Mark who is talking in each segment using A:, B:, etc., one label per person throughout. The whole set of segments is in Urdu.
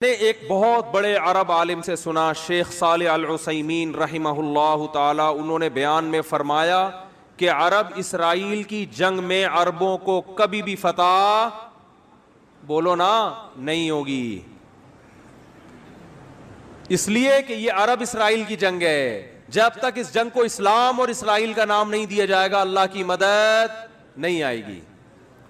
A: نے ایک بہت بڑے عرب عالم سے سنا، شیخ صالح العثیمین رحمہ اللہ تعالی، انہوں نے بیان میں فرمایا کہ عرب اسرائیل کی جنگ میں عربوں کو کبھی بھی فتح، بولو نا، نہیں ہوگی، اس لیے کہ یہ عرب اسرائیل کی جنگ ہے۔ جب تک اس جنگ کو اسلام اور اسرائیل کا نام نہیں دیا جائے گا اللہ کی مدد نہیں آئے گی۔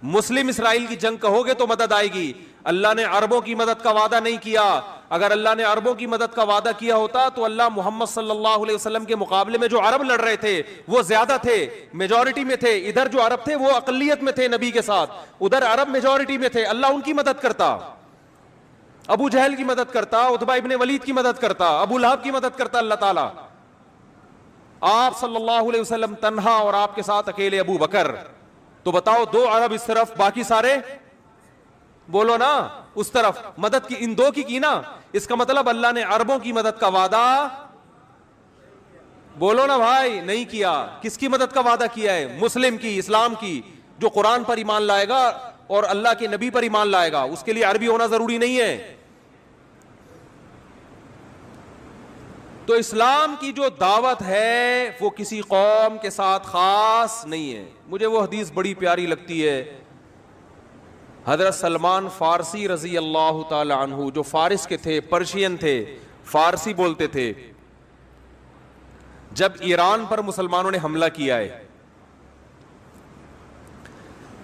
A: مسلم اسرائیل کی جنگ کہو گے تو مدد آئے گی۔ اللہ نے عربوں کی مدد کا وعدہ نہیں کیا۔ اگر اللہ نے عربوں کی مدد کا وعدہ کیا ہوتا تو اللہ محمد صلی اللہ علیہ وسلم کے مقابلے میں جو عرب لڑ رہے تھے وہ زیادہ تھے، میجورٹی میں تھے۔ ادھر جو عرب تھے وہ اقلیت میں تھے نبی کے ساتھ، ادھر عرب میجورٹی میں تھے۔ اللہ ان کی مدد کرتا، ابو جہل کی مدد کرتا، عتبہ ابن ولید کی مدد کرتا، ابو لہب کی مدد کرتا اللہ تعالیٰ۔ آپ صلی اللہ علیہ وسلم تنہا اور آپ کے ساتھ اکیلے ابو بکر، تو بتاؤ دو عرب اس طرف باقی سارے، بولو نا، اس طرف مدد کی ان دو کی نا۔ اس کا مطلب اللہ نے عربوں کی مدد کا وعدہ، بولو نا بھائی، نہیں کیا۔ کس کی مدد کا وعدہ کیا ہے؟ مسلم کی، اسلام کی، جو قرآن پر ایمان لائے گا اور اللہ کے نبی پر ایمان لائے گا، اس کے لیے عربی ہونا ضروری نہیں ہے۔ تو اسلام کی جو دعوت ہے وہ کسی قوم کے ساتھ خاص نہیں ہے۔ مجھے وہ حدیث بڑی پیاری لگتی ہے، حضرت سلمان فارسی رضی اللہ تعالی عنہ، جو فارس کے تھے، پرشین تھے، فارسی بولتے تھے، جب ایران پر مسلمانوں نے حملہ کیا ہے،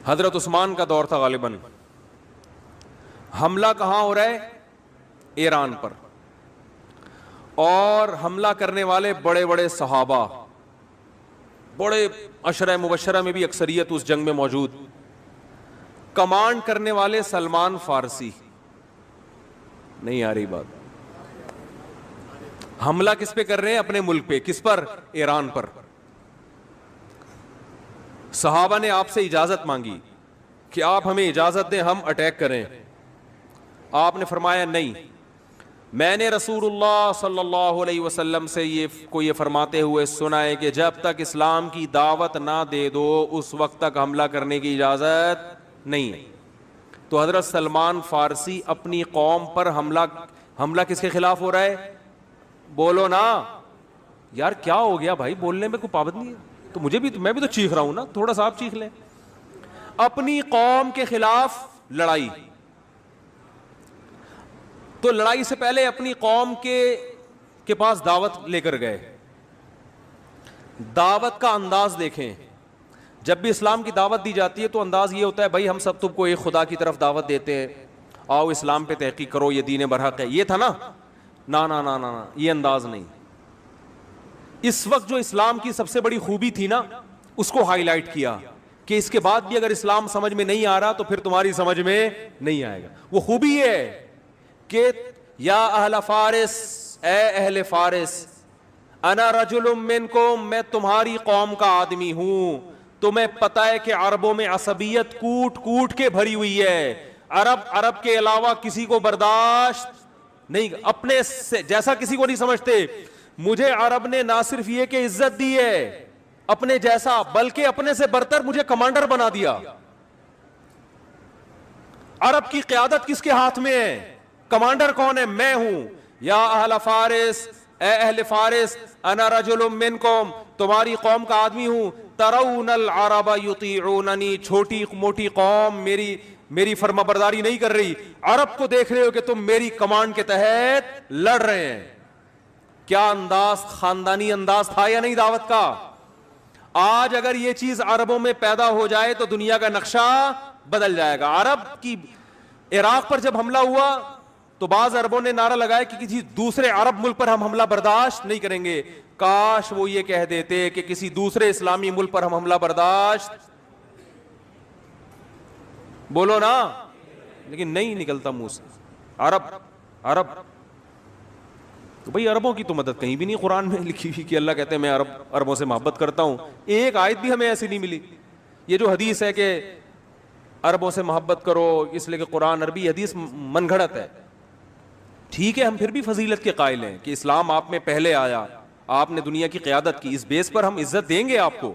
A: حضرت عثمان کا دور تھا غالباً، حملہ کہاں ہو رہا ہے؟ ایران پر، اور حملہ کرنے والے بڑے بڑے صحابہ، بڑے عشرہ مبشرہ میں بھی اکثریت اس جنگ میں موجود، کمانڈ کرنے والے سلمان فارسی۔ نہیں آ رہی بات؟ حملہ کس پہ کر رہے ہیں؟ اپنے ملک پہ۔ کس پر؟ ایران پر۔ صحابہ نے آپ سے اجازت مانگی کہ آپ ہمیں اجازت دیں ہم اٹیک کریں۔ آپ نے فرمایا نہیں، میں نے رسول اللہ صلی اللہ علیہ وسلم سے یہ فرماتے ہوئے سنا ہے کہ جب تک اسلام کی دعوت نہ دے دو اس وقت تک حملہ کرنے کی اجازت نہیں ہے۔ تو حضرت سلمان فارسی اپنی قوم پر حملہ کس کے خلاف ہو رہا ہے؟ بولو نا یار، کیا ہو گیا بھائی؟ بولنے میں کوئی پابندی ہے؟ تو میں بھی تو چیخ رہا ہوں نا، تھوڑا سا آپ چیخ لیں۔ اپنی قوم کے خلاف لڑائی، تو لڑائی سے پہلے اپنی قوم کے پاس دعوت لے کر گئے۔ دعوت کا انداز دیکھیں، جب بھی اسلام کی دعوت دی جاتی ہے تو انداز یہ ہوتا ہے بھائی ہم سب تم کو ایک خدا کی طرف دعوت دیتے ہیں، آؤ اسلام پہ تحقیق کرو، یہ دین برحق ہے، یہ تھا نا؟ نا نا نا نا، یہ انداز نہیں۔ اس وقت جو اسلام کی سب سے بڑی خوبی تھی نا، اس کو ہائی لائٹ کیا کہ اس کے بعد بھی اگر اسلام سمجھ میں نہیں آ رہا تو پھر تمہاری سمجھ میں نہیں آئے گا۔ وہ خوبی یہ ہے کہ یا اہل فارس، اے اہل فارس، انا رجل منکم، میں تمہاری قوم کا آدمی ہوں۔ تمہیں پتہ ہے کہ عربوں میں عصبیت کوٹ کوٹ کے بھری ہوئی ہے۔ عرب کے علاوہ کسی کو برداشت نہیں، اپنے سے جیسا کسی کو نہیں سمجھتے۔ مجھے عرب نے نہ صرف یہ کہ عزت دی ہے اپنے جیسا، بلکہ اپنے سے برتر مجھے کمانڈر بنا دیا۔ عرب کی قیادت کس کے ہاتھ میں ہے؟ کمانڈر کون ہے؟ میں ہوں۔ یا اہل فارس، اے اہل فارس، انا رجل منکم، تمہاری قوم کا آدمی ہوں۔ ترون العرب یطیعوننی، چھوٹی موٹی قوم میری فرما برداری نہیں کر رہی، عرب کو دیکھ رہے ہو کہ تم میری کمانڈ کے تحت لڑ رہے ہیں۔ کیا انداز، خاندانی انداز تھا یا نہیں دعوت کا؟ آج اگر یہ چیز عربوں میں پیدا ہو جائے تو دنیا کا نقشہ بدل جائے گا۔ عرب کی عراق پر جب حملہ ہوا تو بعض عربوں نے نعرہ لگایا کہ کسی دوسرے عرب ملک پر ہم حملہ برداشت نہیں کریں گے۔ کاش وہ یہ کہہ دیتے کہ کسی دوسرے اسلامی ملک پر ہم حملہ برداشت، بولو نا، لیکن نہیں نکلتا منہ سے۔ عرب تو بھئی عربوں کی تو مدد کہیں بھی نہیں قرآن میں لکھی ہوئی کہ اللہ کہتے ہیں میں عربوں سے محبت کرتا ہوں۔ ایک آیت بھی ہمیں ایسی نہیں ملی۔ یہ جو حدیث ہے کہ عربوں سے محبت کرو اس لیے کہ قرآن عربی، حدیث من گھڑت ہے۔ ٹھیک ہے، ہم پھر بھی فضیلت کے قائل ہیں کہ اسلام آپ میں پہلے آیا، آپ نے دنیا کی قیادت کی، اس بیس پر ہم عزت دیں گے آپ کو۔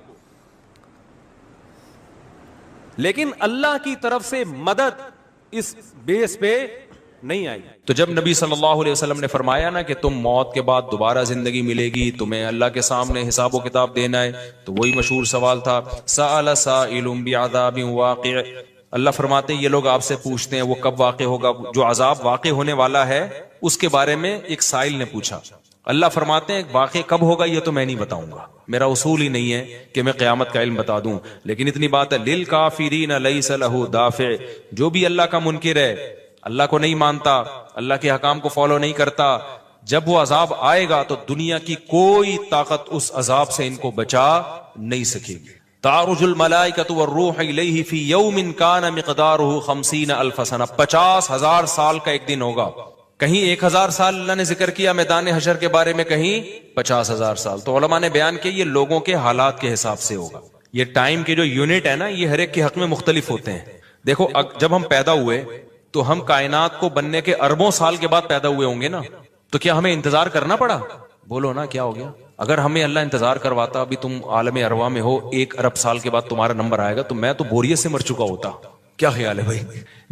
A: لیکن اللہ کی طرف سے مدد اس بیس پہ نہیں آئی.
B: تو جب نبی صلی اللہ علیہ وسلم نے فرمایا نا کہ تم موت کے بعد دوبارہ زندگی ملے گی، تمہیں اللہ کے سامنے حساب و کتاب دینا ہے، تو وہی مشہور سوال تھا سأل سائل بعذاب واقع. اللہ فرماتے ہیں یہ لوگ آپ سے پوچھتے ہیں وہ کب واقع ہوگا، جو عذاب واقع ہونے والا ہے اس کے بارے میں ایک سائل نے پوچھا. اللہ فرماتے ہیں واقع کب ہوگا یہ تو میں نہیں بتاؤں گا، میرا اصول ہی نہیں ہے کہ میں قیامت کا علم بتا دوں، لیکن اتنی بات ہے للکافرین لیس لہ دافع. جو بھی اللہ کا منکر ہے، اللہ کو نہیں مانتا، اللہ کے حکام کو فالو نہیں کرتا، جب وہ عذاب آئے گا تو دنیا کی کوئی طاقت اس عذاب سے ان کو بچا نہیں سکے گی. تعرج الملائکۃ والروح الیہ فی یوم کان مقدارہ 50,000 سنہ. 50,000 سال کا ایک دن ہوگا. کہیں 1,000 سال اللہ نے ذکر کیا میدان حشر کے بارے میں، کہیں 50,000 سال. تو علماء نے بیان کیا یہ لوگوں کے حالات کے حساب سے ہوگا. یہ ٹائم کے جو یونٹ ہے نا یہ ہر ایک کے حق میں مختلف ہوتے ہیں. دیکھو جب ہم پیدا ہوئے تو ہم کائنات کو بننے کے اربوں سال کے بعد پیدا ہوئے ہوں گے نا، تو کیا ہمیں انتظار کرنا پڑا؟ بولو نا کیا ہو گیا؟ اگر ہمیں اللہ انتظار کرواتا ابھی تم عالم ارواح میں ہو 1 ارب سال کے بعد تمہارا نمبر آئے گا، تو میں تو بوریت سے مر چکا ہوتا. کیا خیال ہے بھائی؟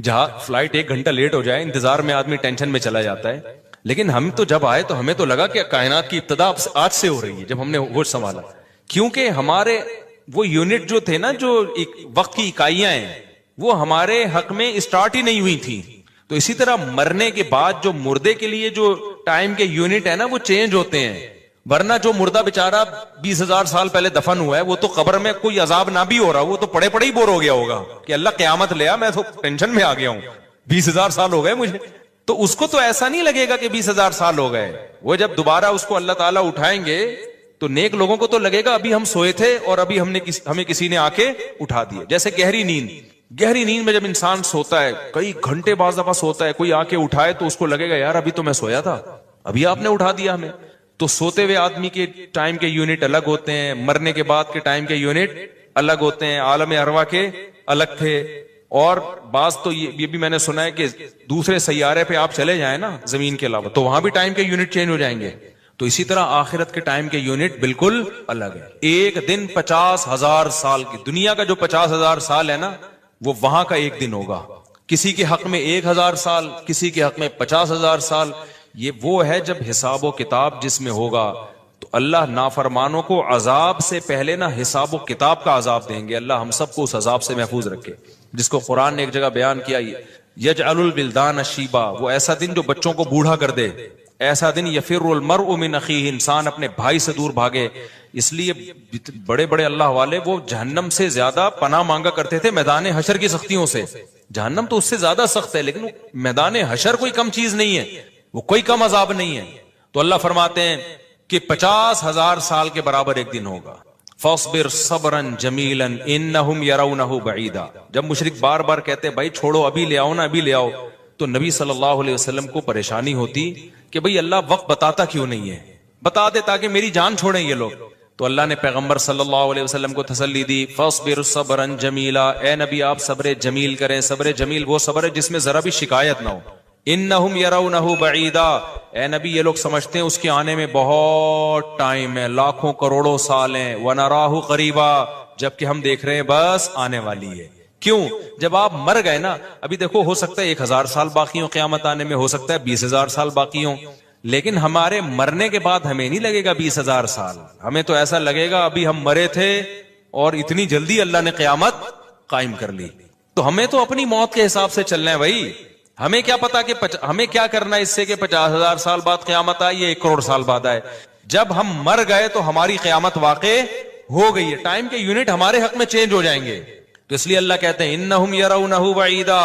B: جہاں فلائٹ 1 گھنٹہ لیٹ ہو جائے انتظار میں آدمی ٹینشن میں چلا جاتا ہے. لیکن ہم تو جب آئے تو ہمیں تو لگا کہ کائنات کی ابتدا آج سے ہو رہی ہے جب ہم نے ہوش سنبھالا، کیونکہ ہمارے وہ یونٹ جو تھے نا، جو وقت کی اکائیاں ہیں، وہ ہمارے حق میں اسٹارٹ ہی نہیں ہوئی تھی. تو اسی طرح مرنے کے بعد جو مردے کے لیے جو ٹائم کے یونٹ ہے نا وہ چینج ہوتے ہیں. ورنہ جو مردہ بیچارہ 20,000 سال پہلے دفن ہوا ہے وہ تو قبر میں کوئی عذاب نہ بھی ہو رہا، وہ تو پڑے پڑے ہی بور ہو گیا ہوگا کہ اللہ قیامت لیا، میں تو ٹینشن میں آ گیا ہوں، 20,000 سال ہو گئے مجھے. تو اس کو تو ایسا نہیں لگے گا کہ 20,000 سال ہو گئے. وہ جب دوبارہ اس کو اللہ تعالیٰ اٹھائیں گے تو نیک لوگوں کو تو لگے گا ابھی ہم سوئے تھے اور ابھی ہمیں کسی نے آ کے اٹھا دیا. جیسے گہری نیند میں جب انسان سوتا ہے کئی گھنٹے بعض دفعہ سوتا ہے، کوئی آ کے اٹھائے تو اس کو لگے گا یار ابھی تو میں سویا تھا، ابھی آپ نے اٹھا دیا ہمیں. تو سوتے ہوئے آدمی کے ٹائم کے یونٹ الگ ہوتے ہیں، مرنے کے بعد کے ٹائم کے یونٹ الگ ہوتے ہیں، عالم ارواح کے الگ تھے. اور بعض تو یہ بھی میں نے سنا ہے کہ دوسرے سیارے پہ آپ چلے جائیں نا زمین کے علاوہ تو وہاں بھی ٹائم کے یونٹ چینج ہو جائیں گے. تو اسی طرح آخرت کے ٹائم کے یونٹ بالکل الگ ہے. ایک دن 50,000 سال کی، دنیا کا جو 50,000 سال ہے نا وہ وہاں کا ایک دن ہوگا. کسی کے حق میں 1,000 سال، کسی کے حق میں 50,000 سال. یہ وہ ہے جب حساب و کتاب جس میں ہوگا تو اللہ نافرمانوں کو عذاب سے پہلے نہ حساب و کتاب کا عذاب دیں گے. اللہ ہم سب کو اس عذاب سے محفوظ رکھے، جس کو قرآن نے ایک جگہ بیان کیا یجعل الولدان شیبا، وہ ایسا دن جو بچوں کو بوڑھا کر دے. ایسا دن یفر المرء من اخیہ، انسان اپنے بھائی سے دور بھاگے. اس لیے بڑے بڑے اللہ والے وہ جہنم سے زیادہ پناہ مانگا کرتے تھے میدان حشر کی سختیوں سے. جہنم تو اس سے زیادہ سخت ہے لیکن میدان حشر کوئی کم چیز نہیں ہے، وہ کوئی کم عذاب نہیں ہے. تو اللہ فرماتے ہیں کہ 50,000 سال کے برابر ایک دن ہوگا. فاصبر صبرا جمیلا انہم یرونہ بعیدا. جب مشرک بار بار کہتے بھائی چھوڑو ابھی لے آؤ نا ابھی لے آؤ، تو نبی صلی اللہ علیہ وسلم کو پریشانی ہوتی کہ بھئی اللہ وقت بتاتا کیوں نہیں ہے، بتا دے تاکہ میری جان چھوڑیں یہ لوگ. تو اللہ نے پیغمبر صلی اللہ علیہ وسلم کو تسلی دی فاصبر صبرا جمیلا، اے نبی آپ صبر جمیل کریں. صبر جمیل وہ صبر ہے جس میں ذرا بھی شکایت نہ ہو. انہم یرونہ بعیدا، اے نبی یہ لوگ سمجھتے ہیں اس کے آنے میں بہت ٹائم ہے، لاکھوں کروڑوں سال ہیں. ونراہ قریبا، جبکہ ہم دیکھ رہے ہیں بس آنے والی ہے. کیوں؟ جب آپ مر گئے نا، ابھی دیکھو ہو سکتا ہے 1,000 سال باقی ہوں قیامت آنے میں، ہو سکتا ہے 20,000 سال باقی ہوں، لیکن ہمارے مرنے کے بعد ہمیں نہیں لگے گا 20,000 سال. ہمیں تو ایسا لگے گا ابھی ہم مرے تھے اور اتنی جلدی اللہ نے قیامت قائم کر لی. تو ہمیں تو اپنی موت کے حساب سے چلنا ہے بھائی. ہمیں کیا پتا کہ ہمیں کیا کرنا ہے اس سے کہ 50,000 سال بعد قیامت آئے یا 1 کروڑ سال بعد آئے. جب ہم مر گئے تو ہماری قیامت واقع ہو گئی ہے، ٹائم کے یونٹ ہمارے حق میں چینج ہو جائیں گے. تو اس لیے اللہ کہتے ہیں انہم یرونہ بعیدا،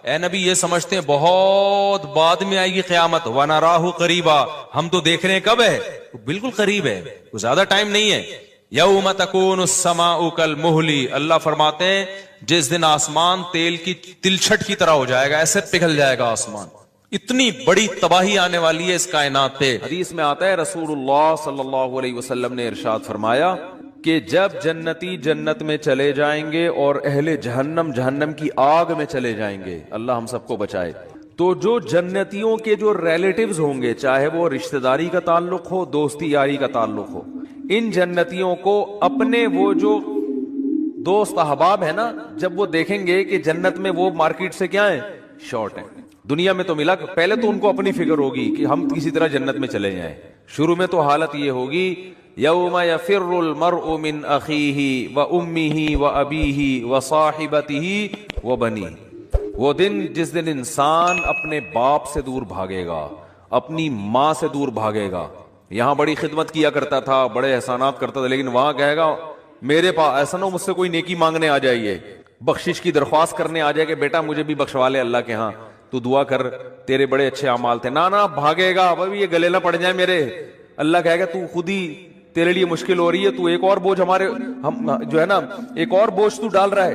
B: اے نبی یہ سمجھتے ہیں بہت بعد میں آئے گی قیامت. ونراہ قریبا، ہم تو دیکھ رہے ہیں کب ہے، بالکل قریب ہے، کوئی زیادہ ٹائم نہیں ہے. یوم تکون السماء کالمہل، اللہ فرماتے ہیں جس دن آسمان تیل کی تلچھٹ کی طرح ہو جائے گا، ایسے پگھل جائے گا آسمان. اتنی بڑی تباہی آنے والی ہے اس کائنات پہ.
A: حدیث میں آتا ہے رسول اللہ صلی اللہ علیہ وسلم نے ارشاد فرمایا کہ جب جنتی جنت میں چلے جائیں گے اور اہل جہنم جہنم کی آگ میں چلے جائیں گے، اللہ ہم سب کو بچائے، تو جو جنتیوں کے جو ریلیٹیوز ہوں گے، چاہے وہ رشتہ داری کا تعلق ہو، دوستی یاری کا تعلق ہو، ان جنتیوں کو اپنے وہ جو دوست احباب ہے نا، جب وہ دیکھیں گے کہ جنت میں وہ مارکیٹ سے کیا ہیں، شارٹ ہیں، دنیا میں تو ملا, پہلے تو ان کو اپنی فکر ہوگی کہ ہم کسی طرح جنت میں چلے جائیں. شروع میں تو حالت یہ ہوگی یوم یفر المرء من اخیہ وامہ وابیہ وصاحبتہ وبنیہ, وہ دن جس دن انسان اپنے باپ سے دور بھاگے گا, اپنی ماں سے دور بھاگے گا. یہاں بڑی خدمت کیا کرتا تھا, بڑے احسانات کرتا تھا, لیکن وہاں کہے گا میرے پاس ایسا نہ مجھ سے کوئی نیکی مانگنے آ جائیے, بخشش کی درخواست کرنے آ جائے کہ بیٹا مجھے بھی بخشوا لے اللہ کے ہاں, تو دعا کر تیرے بڑے اچھے اعمال تھے. نہ بھاگے گا, بھائی یہ گلے نہ پڑ جائیں میرے. اللہ کہے گا تو خود ہی تیرے لیے مشکل ہو رہی ہے, تو ایک اور بوجھ ہمارے ہم جو ہے نا ایک اور بوجھ تو ڈال رہا ہے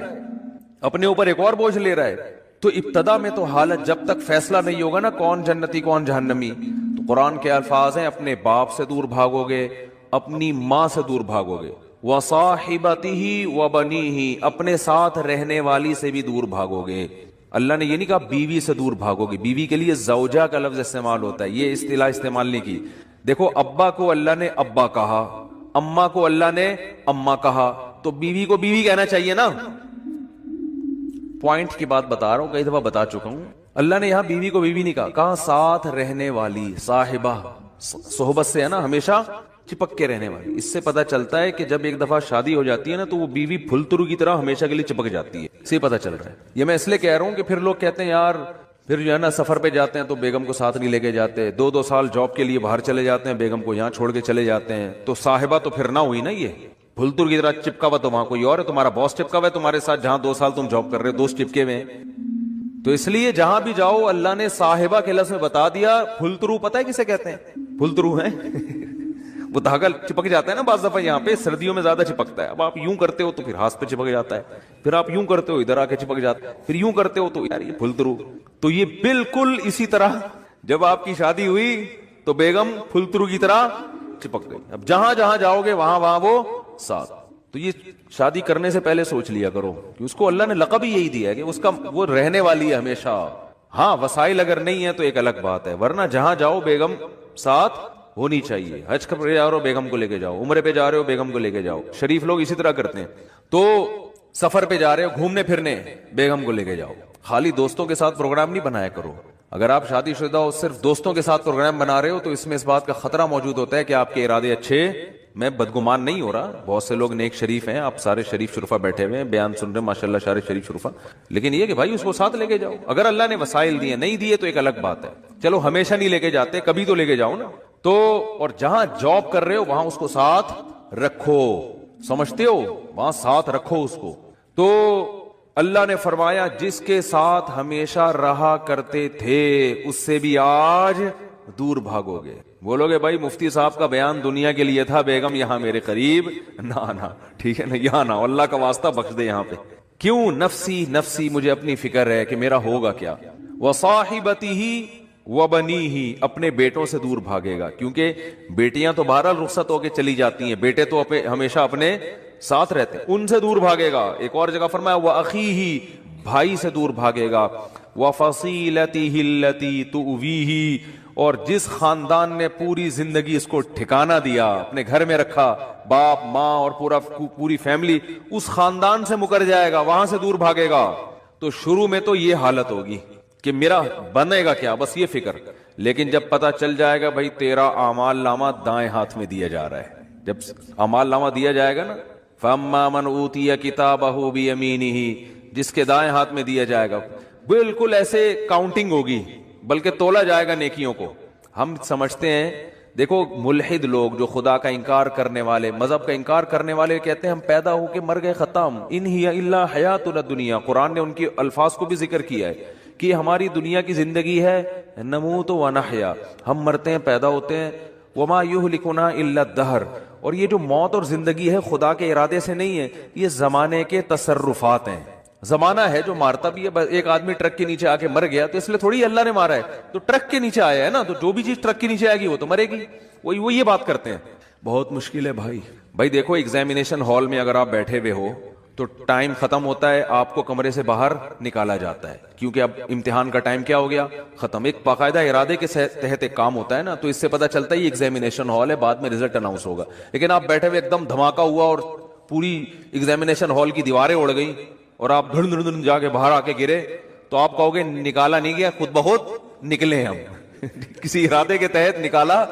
A: اپنے اوپر, ایک اور بوجھ لے رہا ہے. تو ابتدا میں تو حالت جب تک فیصلہ نہیں ہوگا نا کون جنتی کون جہنمی, تو قرآن کے الفاظ ہیں اپنے باپ سے دور بھاگو گے, اپنی ماں سے دور بھاگو گے, وصاحبتہ وبنیہ, اپنے ساتھ رہنے والی سے بھی دور بھاگو گے. اللہ نے یہ نہیں کہا بیوی سے دور بھاگو گے, بیوی کے لیے زوجہ کا لفظ استعمال ہوتا ہے, یہ اصطلاح استعمال نہیں کی. دیکھو ابا کو اللہ نے ابا کہا, اماں کو اللہ نے اماں کہا, تو بیوی کو بیوی کہنا چاہیے نا. پوائنٹ کی بات بتا رہا ہوں, کئی دفعہ بتا چکا ہوں. اللہ نے یہاں بیوی کو بیوی نہیں کہا, کہا ساتھ رہنے والی, صاحبہ, صحبت سے ہے نا ہمیشہ چپک کے رہنے والی. اس سے پتا چلتا ہے کہ جب ایک دفعہ شادی ہو جاتی ہے نا تو وہ بیوی پھلترو کی طرح ہمیشہ کے لیے چپک جاتی ہے, اسے پتا چل رہا ہے. یہ میں اس لیے کہہ رہا ہوں کہ پھر لوگ کہتے ہیں یار پھر جو ہے نا سفر پہ جاتے ہیں تو بیگم کو ساتھ نہیں لے کے جاتے, 2 سال جاب کے لیے باہر چلے جاتے ہیں, بیگم کو یہاں چھوڑ کے چلے جاتے ہیں, تو صاحبہ تو پھر نہ ہوئی نا, یہ پھلتر کی طرح چپکا ہوا تو وہاں کوئی اور ہے, تمہارا باس چپکا ہوا ہے تمہارے ساتھ, جہاں 2 سال تم جاب کر رہے ہو دوست چپکے ہوئے ہیں. تو اس لیے جہاں بھی جاؤ اللہ نے صاحبہ کے لفظ میں بتا دیا. پھلترو پتہ ہے کسے کہتے ہیں؟ پھلترو ہیں وہ دھاگا چپک جاتا ہے نا بعض دفعہ, یہاں پہ سردیوں میں زیادہ چپکتا ہے. اب آپ یوں کرتے ہو تو پھر ہاتھ پہ چپک جاتا ہے, پھر آپ یوں کرتے ہو ادھر آ کے چپک جاتا ہے, پھر یوں کرتے ہو تو یار یہ پھلترو. تو یہ بالکل اسی طرح جب آپ کی شادی ہوئی تو بیگم پھلترو کی طرح چپک گئی. اب جہاں جہاں جاؤ گے وہاں وہاں وہ ساتھ. تو یہ شادی کرنے سے پہلے سوچ لیا کرو کہ اس کو اللہ نے لقب ہی یہی دیا ہے کہ اس کا وہ رہنے والی ہے ہمیشہ. ہاں وسائل اگر نہیں ہے تو ایک الگ بات ہے, ورنہ جہاں جاؤ بیگم ساتھ ہونی چاہیے. حج پہ جا رہے ہو بیگم کو لے کے جاؤ, عمرے پہ جا رہے ہو بیگم کو لے کے جاؤ. شریف لوگ اسی طرح کرتے ہیں. تو سفر پہ جا رہے ہو گھومنے پھرنے, بیگم کو لے کے جاؤ. خالی دوستوں کے ساتھ پروگرام نہیں بنایا کرو. اگر آپ شادی شدہ ہو صرف دوستوں کے ساتھ پروگرام بنا رہے ہو تو اس میں اس بات کا خطرہ موجود ہوتا ہے کہ آپ کے ارادے اچھے, میں بدگمان نہیں ہو رہا, بہت سے لوگ نیک شریف ہیں, آپ سارے شریف شرفا بیٹھے ہوئے ہیں بیان سن رہے ہیں ماشاءاللہ سارے شریف شرفا, لیکن یہ کہ بھائی اس کو ساتھ لے کے جاؤ. اگر اللہ نے وسائل دیے, نہیں دیے تو ایک الگ بات ہے. چلو ہمیشہ نہیں لے کے جاتے, کبھی تو لے کے جاؤ نا. تو اور جہاں جاب کر رہے ہو وہاں اس کو ساتھ رکھو, سمجھتے ہو, وہاں ساتھ رکھو اس کو. تو اللہ نے فرمایا جس کے ساتھ ہمیشہ رہا کرتے تھے اس سے بھی آج دور بھاگو گے. بولو گے بھائی مفتی صاحب کا بیان دنیا کے لیے تھا, بیگم یہاں میرے قریب نہ, ٹھیک ہے نا, یہاں نہ, اللہ کا واسطہ بخش دے یہاں پہ. کیوں؟ نفسی نفسی, مجھے اپنی فکر ہے کہ میرا ہوگا کیا. وصاحبتہ وبنیہ, اپنے بیٹوں سے دور بھاگے گا, کیونکہ بیٹیاں تو بہرحال رخصت ہو کے چلی جاتی ہیں, بیٹے تو ہمیشہ اپنے ساتھ رہتے ہیں, ان سے دور بھاگے گا. ایک اور جگہ فرمایا وَأَخِيهِ, بھائی سے دور بھاگے گا. وَفَصِيلَتِهِ الَّتِي تُؤْوِيهِ, اور جس خاندان نے پوری زندگی اس کو ٹھکانہ دیا, اپنے گھر میں رکھا, باپ ماں اور پوری فیملی, اس خاندان سے مکر جائے گا, وہاں سے دور بھاگے گا. تو شروع میں تو یہ حالت ہوگی کہ میرا بنے گا کیا, بس یہ فکر. لیکن جب پتا چل جائے گا بھائی تیرا اعمال نامہ دائیں ہاتھ میں دیا جا رہا ہے, جب اعمال نامہ دیا جائے گا نا, فَأَمَّا مَنْ أُوتِيَ كِتَابَهُ بِيَمِينِهِ, جس کے دائیں ہاتھ میں دیا جائے گا, بالکل ایسے کاؤنٹنگ ہوگی, بلکہ تولا جائے گا نیکیوں کو. ہم سمجھتے ہیں, دیکھو ملحد لوگ جو خدا کا انکار کرنے والے, مذہب کا انکار کرنے والے کہتے ہیں ہم پیدا ہو کے مر گئے, ختم, ان ہی الا حیاتنا الدنیا. قرآن نے ان کے الفاظ کو بھی ذکر کیا ہے کہ ہماری دنیا کی زندگی ہے, نموت و نحیا, ہم مرتے ہیں پیدا ہوتے ہیں, وما یہلکنا الا الدہر. اور یہ جو موت اور زندگی ہے خدا کے ارادے سے نہیں ہے, یہ زمانے کے تصرفات ہیں. زمانہ ہے جو مارتا بھی ہے. ایک آدمی ٹرک کے نیچے آ کے مر گیا تو اس لیے تھوڑی اللہ نے مارا ہے, تو ٹرک کے نیچے آیا ہے نا, تو جو بھی چیز ٹرک کے نیچے آئے گی وہ تو مرے گی. وہ یہ بات کرتے ہیں. بہت مشکل ہے بھائی دیکھو ایگزامینیشن ہال میں اگر آپ بیٹھے ہوئے ہو تو ٹائم ختم ہوتا ہے, آپ کو کمرے سے باہر نکالا جاتا ہے, کیونکہ اب امتحان کا ٹائم کیا ہو گیا, ختم. ایک باقاعدہ ارادے کے تحت ایک کام ہوتا ہے نا, تو اس سے پتا چلتا ہے یہ ایگزامینیشن ہال ہے, بعد میں رزلٹ اناؤنس ہوگا. لیکن آپ بیٹھے ہوئے ایک دم دھماکہ ہوا اور پوری ایگزامینیشن ہال کی دیواریں اڑ گئی اور آپ دھڑ جا کے باہر آ کے گرے, تو آپ کہو گے نکالا نہیں گیا, خود بخود نکلے ہم کسی ارادے کے تحت نکالا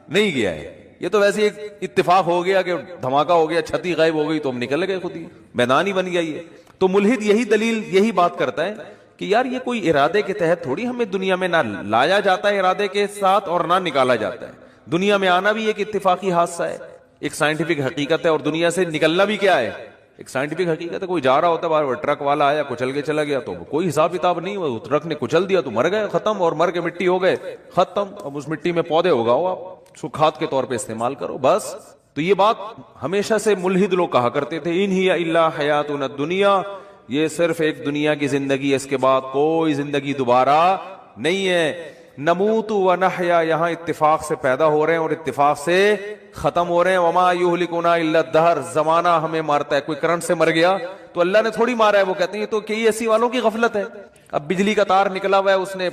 A: نہیں گیا ہے. یہ تو ویسے ایک اتفاق ہو گیا کہ دھماکہ ہو گیا, چھتی غائب ہو گئی تو ہم نکل گئے, خود ہی میدان ہی بن گیا. یہ تو ملحد یہی دلیل, یہی بات کرتا ہے کہ یار یہ کوئی ارادے کے تحت تھوڑی ہمیں دنیا میں نہ لایا جاتا ہے ارادے کے ساتھ اور نہ نکالا جاتا ہے. دنیا میں آنا بھی ایک اتفاقی حادثہ ہے, ایک سائنٹیفک حقیقت ہے, اور دنیا سے نکلنا بھی کیا ہے, ایک سائنٹیفک حقیقت ہے. کوئی جا رہا ہوتا ہے باہر, ٹرک والا آیا کچل کے چلا گیا تو کوئی حساب کتاب نہیں, وہ ٹرک نے کچل دیا تو مر گئے, ختم, اور مر کے مٹی ہو گئے, ختم. اب اس مٹی میں پودے اگاؤ, آپ اس کو کھاد کے طور پہ استعمال کرو, بس. تو یہ بات ہمیشہ سے ملحد لوگ کہا کرتے تھے, ان ہی الا حیاتنا الدنیا, یہ صرف ایک دنیا کی زندگی, اس کے بعد کوئی زندگی دوبارہ نہیں ہے. نموت و نحیا, یہاں اتفاق سے پیدا ہو رہے ہیں اور اتفاق سے ختم ہو رہے ہیں. وما یہلکنا الا الدہر, زمانہ ہمیں مارتا ہے. کوئی کرنٹ سے مر گیا تو اللہ نے تھوڑی مارا ہے, وہ کہتے ہیں تو کہ ایسی والوں کی غفلت ہے. اب بجلی کا تار نکلا ہوا ہے, اس نے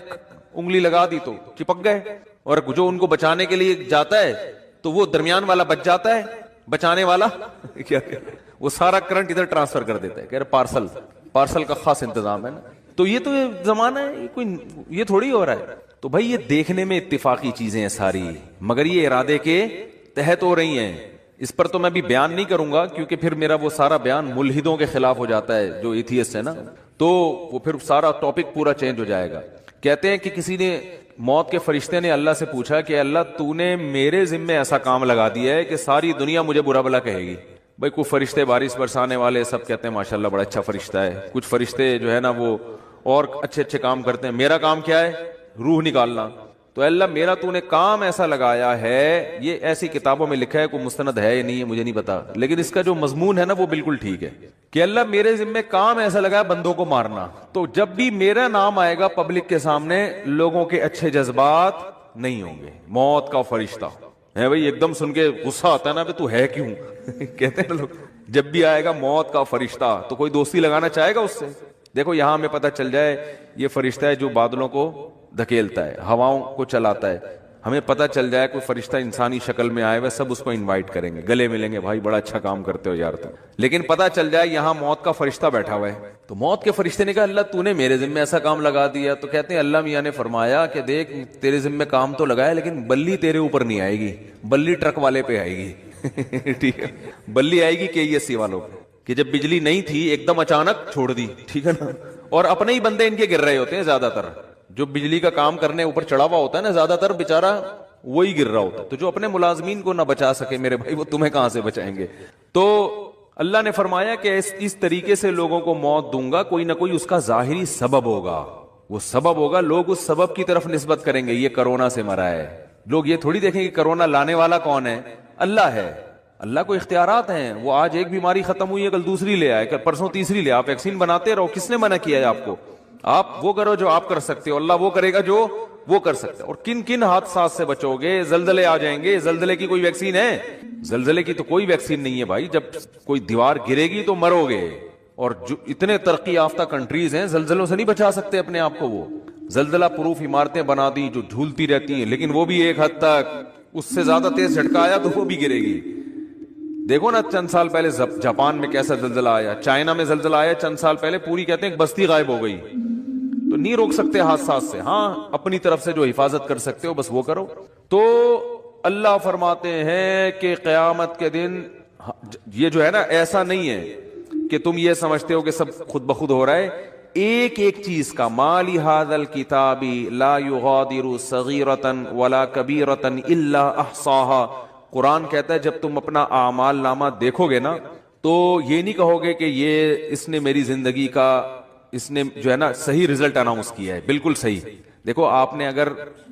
A: انگلی لگا دی تو چپک گئے, اور جو ان کو بچانے کے لیے جاتا ہے تو وہ درمیان والا بچ جاتا ہے, بچانے والا کیا وہ سارا کرنٹ ادھر ٹرانسفر کر دیتا ہے, کہہ رہے پارسل کا خاص انتظام ہے نا. تو یہ تو زمانہ ہے, کوئی یہ تھوڑی ہو رہا ہے. تو بھائی یہ دیکھنے میں اتفاقی چیزیں ہیں ساری, مگر یہ ارادے کے تحت ہو رہی ہیں. اس پر تو میں بھی بیان نہیں کروں گا, کیونکہ پھر میرا وہ سارا بیان ملحدوں کے خلاف ہو جاتا ہے جو ایتھیسٹ ہے نا, تو وہ پھر سارا ٹاپک پورا چینج ہو جائے گا. کہتے ہیں کہ کسی نے, موت کے فرشتے نے اللہ سے پوچھا کہ اللہ تو نے میرے ذمے ایسا کام لگا دیا ہے کہ ساری دنیا مجھے برا بھلا کہے گی. بھائی کوئی فرشتے بارش برسانے والے سب کہتے ہیں ماشاءاللہ بڑا اچھا فرشتہ ہے, کچھ فرشتے جو ہے نا وہ اور اچھے اچھے کام کرتے ہیں. میرا کام کیا ہے, روح نکالنا. تو اللہ میرا تو نے کام ایسا لگایا ہے, یہ ایسی کتابوں میں لکھا ہے, کوئی مستند ہے یا نہیں ہے مجھے نہیں پتا, لیکن اس کا جو مضمون ہے نا وہ بالکل ٹھیک ہے کہ اللہ میرے ذمہ کام ایسا لگا ہے بندوں کو مارنا. تو جب بھی میرا نام آئے گا پبلک کے سامنے, لوگوں کے اچھے جذبات نہیں ہوں گے. موت کا فرشتہ ہے بھائی, ایک دم سن کے غصہ آتا ہے نا, تو ہے کیوں کہتے ہیں نا لوگ, جب بھی آئے گا موت کا فرشتہ تو کوئی دوستی لگانا چاہے گا اس سے. دیکھو یہاں ہمیں پتہ چل جائے یہ فرشتہ ہے جو بادلوں کو دھکیلتا ہے, ہواؤں کو چلاتا ہے. ہمیں پتہ چل جائے کوئی فرشتہ انسانی شکل میں آئے ہوئے, سب اس کو انوائٹ کریں گے, گلے ملیں گے, بھائی بڑا اچھا کام کرتے ہو یار تم. لیکن پتہ چل جائے یہاں موت کا فرشتہ بیٹھا ہوا ہے, تو موت کے فرشتے نے کہا اللہ تو نے میرے ذمہ ایسا کام لگا دیا. تو کہتے ہیں اللہ میاں نے فرمایا کہ دیکھ تیرے ذمہ کام تو لگایا, لیکن بلی تیرے اوپر نہیں آئے گی, بلی ٹرک والے پہ آئے گی ٹھیک ہے, بلی آئے گی KESC والوں پہ, کہ جب بجلی نہیں تھی ایک دم اچانک چھوڑ دی, ٹھیک ہے نا. اور اپنے ہی بندے ان کے گر رہے ہوتے ہیں زیادہ تر, جو بجلی کا کام کرنے اوپر چڑھا ہوا ہوتا ہے نا زیادہ تر بیچارہ وہی گر رہا ہوتا ہے. تو جو اپنے ملازمین کو نہ بچا سکے میرے بھائی, وہ تمہیں کہاں سے بچائیں گے. تو اللہ نے فرمایا کہ اس طریقے سے لوگوں کو موت دوں گا, کوئی نہ کوئی اس کا ظاہری سبب ہوگا, وہ سبب ہوگا, لوگ اس سبب کی طرف نسبت کریں گے. یہ کرونا سے مرا ہے, لوگ یہ تھوڑی دیکھیں کہ کرونا لانے والا کون ہے, اللہ ہے. اللہ کو اختیارات ہیں, وہ آج ایک بیماری ختم ہوئی ہے کل دوسری لے آئے, کل پرسوں تیسری لے. آپ ویکسین بناتے رہو, کس نے منع کیا ہے آپ کو, آپ وہ کرو جو آپ کر سکتے ہو, اللہ وہ کرے گا جو وہ کر سکتا ہے. اور کن کن حادثات سے بچو گے, زلزلے آ جائیں گے, زلزلے کی کوئی ویکسین ہے, زلزلے کی تو کوئی ویکسین نہیں ہے بھائی. جب کوئی دیوار گرے گی تو مرو گے, اور جو اتنے ترقی یافتہ کنٹریز ہیں زلزلوں سے نہیں بچا سکتے اپنے آپ کو. وہ زلزلہ پروف عمارتیں بنا دی جو جھولتی رہتی ہیں, لیکن وہ بھی ایک حد تک, اس سے زیادہ تیز جھٹکا آیا تو وہ بھی گرے گی. دیکھو نا چند سال پہلے جاپان میں کیسا زلزلہ آیا, چائنا میں زلزلہ آیا چند سال پہلے, پوری کہتے ہیں ایک بستی غائب ہو گئی. تو نہیں روک سکتے حادثات سے, ہاں اپنی طرف سے جو حفاظت کر سکتے ہو بس وہ کرو. تو اللہ فرماتے ہیں کہ قیامت کے دن یہ جو ہے نا ایسا نہیں ہے کہ تم یہ سمجھتے ہو کہ سب خود بخود ہو رہا ہے. ایک ایک چیز کا, مالی ھذا الکتاب لا یغادر صغیرۃ ولا کبیرۃ الا احصاها. قرآن کہتا ہے جب تم اپنا اعمال نامہ دیکھو گے نا تو یہ نہیں کہو گے کہ یہ اس نے میری زندگی کا, اس نے جو ہے نا صحیح رزلٹ اناؤنس کیا ہے, بالکل صحیح. دیکھو آپ نے اگر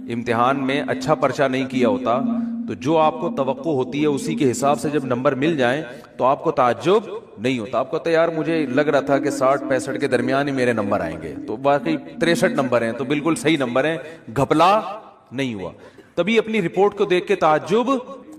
A: امتحان میں اچھا پرچہ نہیں کیا ہوتا تو جو آپ کو توقع ہوتی ہے اسی کے حساب سے جب نمبر مل جائیں تو آپ کو تعجب نہیں ہوتا. آپ کو تو یار مجھے لگ رہا تھا کہ 60-65 کے درمیان ہی میرے نمبر آئیں گے, تو باقی 63 نمبر ہیں, تو بالکل صحیح نمبر ہیں, گھپلا نہیں ہوا. تبھی اپنی رپورٹ کو دیکھ کے تعجب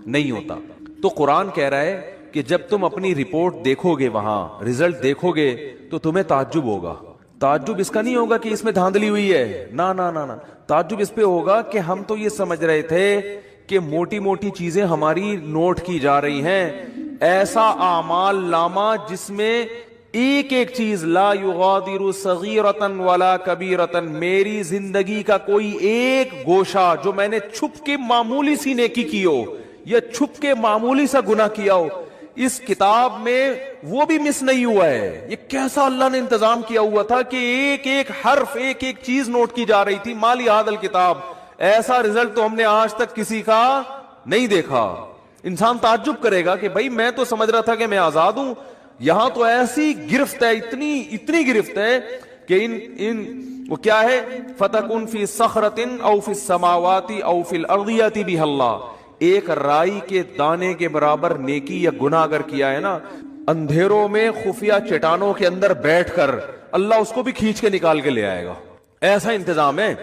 A: نہیں ہوتا. تو قرآن کہہ رہا ہے کہ جب تم اپنی رپورٹ دیکھو گے, وہاں رزلٹ دیکھو گے تو تمہیں تعجب ہوگا. تعجب اس کا نہیں ہوگا کہ اس میں دھاندلی ہوئی ہے, نہ نہ نہ, تعجب اس پہ ہوگا کہ ہم تو یہ سمجھ رہے تھے کہ موٹی موٹی چیزیں ہماری نوٹ کی جا رہی ہیں, ایسا اعمال نامہ جس میں ایک ایک چیز، لا یغادر صغیرۃ ولا کبیرۃ، میری زندگی کا کوئی ایک گوشہ جو میں نے چھپ کے معمولی سی نیکی کی ہو یا چھپ کے معمولی سا گناہ کیا ہو، اس کتاب میں وہ بھی مس نہیں ہوا ہے. یہ کیسا اللہ نے انتظام کیا ہوا تھا کہ ایک ایک حرف، ایک ایک چیز نوٹ کی جا رہی تھی. مالی ھذا الکتاب، ایسا رزلٹ تو ہم نے آج تک کسی کا نہیں دیکھا. انسان تعجب کرے گا کہ بھائی میں تو سمجھ رہا تھا کہ میں آزاد ہوں، یہاں تو ایسی گرفت ہے، اتنی گرفت ہے کہ ان وہ کیا ہے، فتکن فی صخرۃ او فی السماوات او فی الارض یاتی بہ اللہ. ایک رائی کے دانے کے برابر نیکی یا گناہ اگر کیا ہے نا، اندھیروں میں خفیہ چٹانوں کے اندر بیٹھ کر اللہ اس کو بھی کھینچ کے نکال کے لے آئے گا. ایسا انتظام ہے.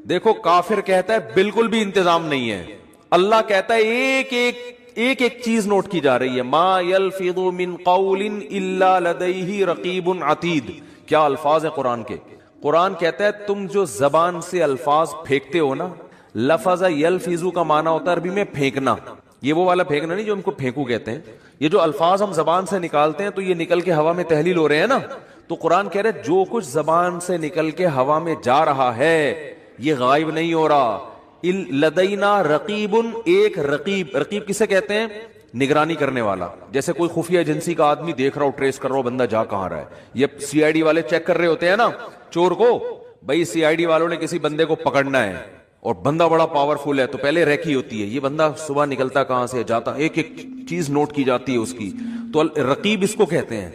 A: دیکھو کافر کہتا ہے بالکل بھی انتظام نہیں ہے، اللہ کہتا ہے ایک ایک چیز نوٹ کی جا رہی ہے. ما یلفظ من قول الا لدیہ رقیب عتید. کیا الفاظ ہے قرآن کے. قرآن کہتا ہے تم جو زبان سے الفاظ پھینکتے ہو نا، لفظ یلفظ کا معنی ہوتا ہے عربی میں پھینکنا. یہ وہ والا پھینکنا نہیں جو ہم کو پھینکو کہتے ہیں. یہ جو الفاظ ہم زبان سے نکالتے ہیں تو یہ نکل کے ہوا میں تحلیل ہو رہے ہیں نا. تو قرآن کہہ رہے جو کچھ زبان سے نکل کے ہوا میں جا رہا ہے یہ غائب نہیں ہو رہا. لدینا رقیب، ایک رقیب. رقیب کسے کہتے ہیں؟ نگرانی کرنے والا. جیسے کوئی خفیہ ایجنسی کا آدمی دیکھ رہا ہو، ٹریس کر رہا ہو بندہ جا کہاں رہا ہے. یہ سی آئی ڈی والے چیک کر رہے ہوتے ہیں نا چور کو. بھائی سی آئی ڈی والوں نے کسی بندے کو پکڑنا ہے اور بندہ بڑا پاورفل ہے تو پہلے ریکی ہوتی ہے، یہ بندہ صبح نکلتا کہاں سے جاتا، ایک ایک چیز نوٹ کی جاتی ہے اس کی. تو رقیب اس کو کہتے ہیں.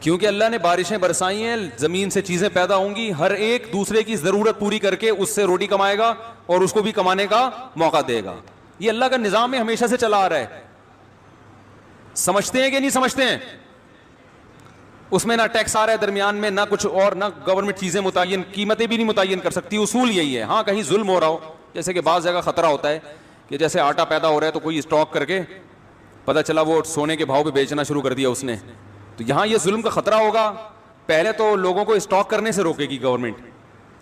A: کیونکہ اللہ نے بارشیں برسائی ہیں، زمین سے چیزیں پیدا ہوں گی، ہر ایک دوسرے کی ضرورت پوری کر کے اس سے روٹی کمائے گا اور اس کو بھی کمانے کا موقع دے گا. یہ اللہ کا نظام ہے، ہمیشہ سے چلا آ رہا ہے. سمجھتے ہیں کہ نہیں سمجھتے ہیں؟ اس میں نہ ٹیکس آ رہا ہے درمیان میں، نہ کچھ اور، نہ گورنمنٹ چیزیں متعین، قیمتیں بھی نہیں متعین کر سکتی. اصول یہی ہے. ہاں کہیں ظلم ہو رہا ہو، جیسے کہ بعض جگہ خطرہ ہوتا ہے کہ جیسے آٹا پیدا ہو رہا ہے تو کوئی اسٹاک کر کے پتہ چلا وہ سونے کے بھاؤ پہ بیچنا شروع کر دیا اس نے، تو یہاں یہ ظلم کا خطرہ ہوگا. پہلے تو لوگوں کو اسٹاک کرنے سے روکے گی گورنمنٹ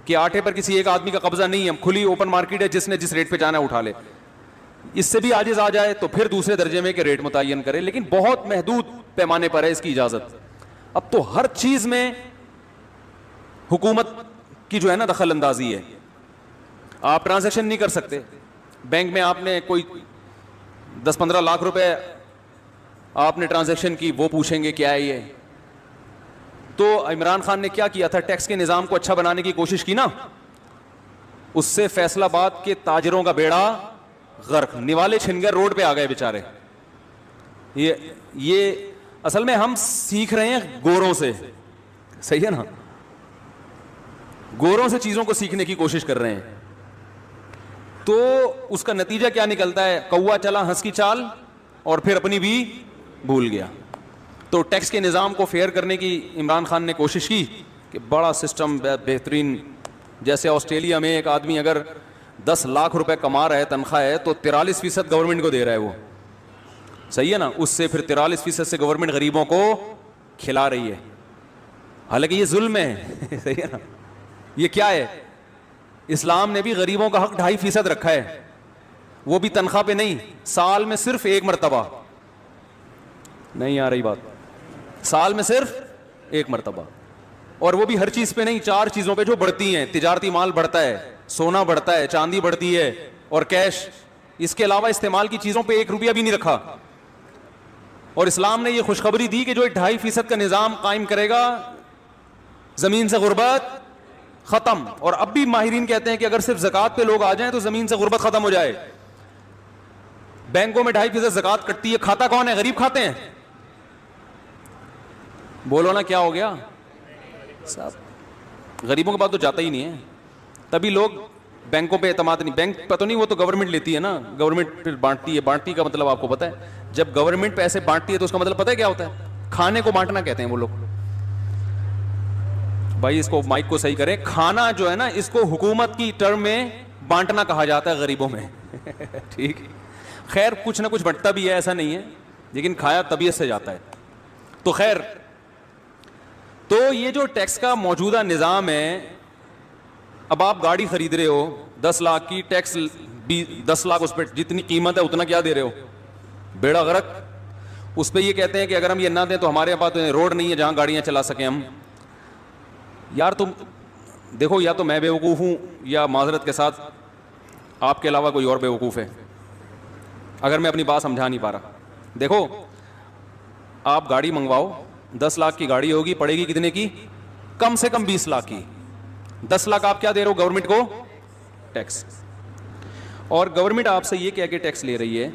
A: کہ آٹے پر کسی ایک آدمی کا قبضہ نہیں ہے، کھلی اوپن مارکیٹ ہے، جس نے جس ریٹ پہ جانا ہے اٹھا لے. اس سے بھی عاجز آ جائے تو پھر دوسرے درجے میں کہ ریٹ متعین کرے، لیکن بہت محدود پیمانے پر ہے اس کی اجازت. اب تو ہر چیز میں حکومت کی جو ہے نا دخل اندازی ہے. آپ ٹرانزیکشن نہیں کر سکتے بینک میں، آپ نے کوئی 10-15 لاکھ روپے آپ نے ٹرانزیکشن کی، وہ پوچھیں گے کیا ہے یہ. تو عمران خان نے کیا کیا تھا، ٹیکس کے نظام کو اچھا بنانے کی کوشش کی نا، اس سے فیصل آباد کے تاجروں کا بیڑا غرق. نوالے چھن گئے، روڈ پہ آ گئے بیچارے. یہ اصل میں ہم سیکھ رہے ہیں گوروں سے، صحیح ہے نا، گوروں سے چیزوں کو سیکھنے کی کوشش کر رہے ہیں. تو اس کا نتیجہ کیا نکلتا ہے، کوا چلا ہنس کی چال اور پھر اپنی بھی بھول گیا. تو ٹیکس کے نظام کو فیئر کرنے کی عمران خان نے کوشش کی کہ بڑا سسٹم بہترین. جیسے آسٹریلیا میں ایک آدمی اگر 10 لاکھ روپے کما رہا ہے تنخواہ ہے تو 43% گورنمنٹ کو دے رہا ہے وہ، صحیح ہے نا. اس سے پھر 43% سے گورنمنٹ غریبوں کو کھلا رہی ہے، حالانکہ یہ ظلم ہے. صحیح ہے نا. یہ کیا ہے، اسلام نے بھی غریبوں کا حق 2.5% رکھا ہے، وہ بھی تنخواہ پہ نہیں، سال میں صرف 1 مرتبہ. نہیں آ رہی بات، سال میں صرف 1 مرتبہ، اور وہ بھی ہر چیز پہ نہیں، 4 چیزوں پہ جو بڑھتی ہیں. تجارتی مال بڑھتا ہے، سونا بڑھتا ہے، چاندی بڑھتی ہے اور کیش. اس کے علاوہ استعمال کی چیزوں پہ 1 روپیہ بھی نہیں رکھا. اور اسلام نے یہ خوشخبری دی کہ جو 2.5% کا نظام قائم کرے گا زمین سے غربت ختم. اور اب بھی ماہرین کہتے ہیں کہ اگر صرف زکوٰۃ پہ لوگ آ جائیں تو زمین سے غربت ختم ہو جائے. بینکوں میں 2.5% زکوٰۃ کٹتی ہے، کھاتا کون ہے، غریب کھاتے ہیں. بولو نا کیا ہو گیا صاحب، غریبوں کے پاس تو جاتا ہی نہیں ہے. تبھی لوگ بینکوں پہ اعتماد نہیں. بینک پتہ نہیں، وہ تو گورنمنٹ لیتی ہے نا، گورنمنٹ پھر بانٹتی ہے. بانٹتی کا مطلب آپ کو پتہ ہے، جب گورنمنٹ پیسے بانٹتی ہے تو اس کا مطلب پتہ ہے کیا ہوتا ہے، کھانے کو بانٹنا کہتے ہیں وہ لوگ. بھائی اس کو مائک کو صحیح کریں، کھانا جو ہے نا اس کو حکومت کی ٹرم میں بانٹنا کہا جاتا ہے غریبوں میں. ٹھیک، خیر کچھ نہ کچھ بٹتا بھی ہے، ایسا نہیں ہے، لیکن کھایا طبیعت سے جاتا ہے. تو خیر، تو یہ جو ٹیکس کا موجودہ نظام ہے، اب آپ گاڑی خرید رہے ہو 10 لاکھ کی، ٹیکس 10 لاکھ اس پہ جتنی قیمت ہے اتنا کیا دے رہے ہو، بیڑا غرق. اس پہ یہ کہتے ہیں کہ اگر ہم یہ نہ دیں تو ہمارے پاس روڈ نہیں ہے جہاں گاڑیاں چلا سکیں ہم. یار تم دیکھو, یا تو میں بیوقوف ہوں یا معذرت کے ساتھ آپ کے علاوہ کوئی اور بیوقوف ہے اگر میں اپنی بات سمجھا نہیں پا رہا. دیکھو آپ گاڑی منگواؤ, 10 لاکھ کی گاڑی ہوگی, پڑے گی کتنے کی؟ کم سے کم 20 لاکھ کی. 10 لاکھ آپ کیا دے رہے ہو گورنمنٹ کو؟ ٹیکس. اور گورنمنٹ آپ سے یہ کہہ کے ٹیکس لے رہی ہے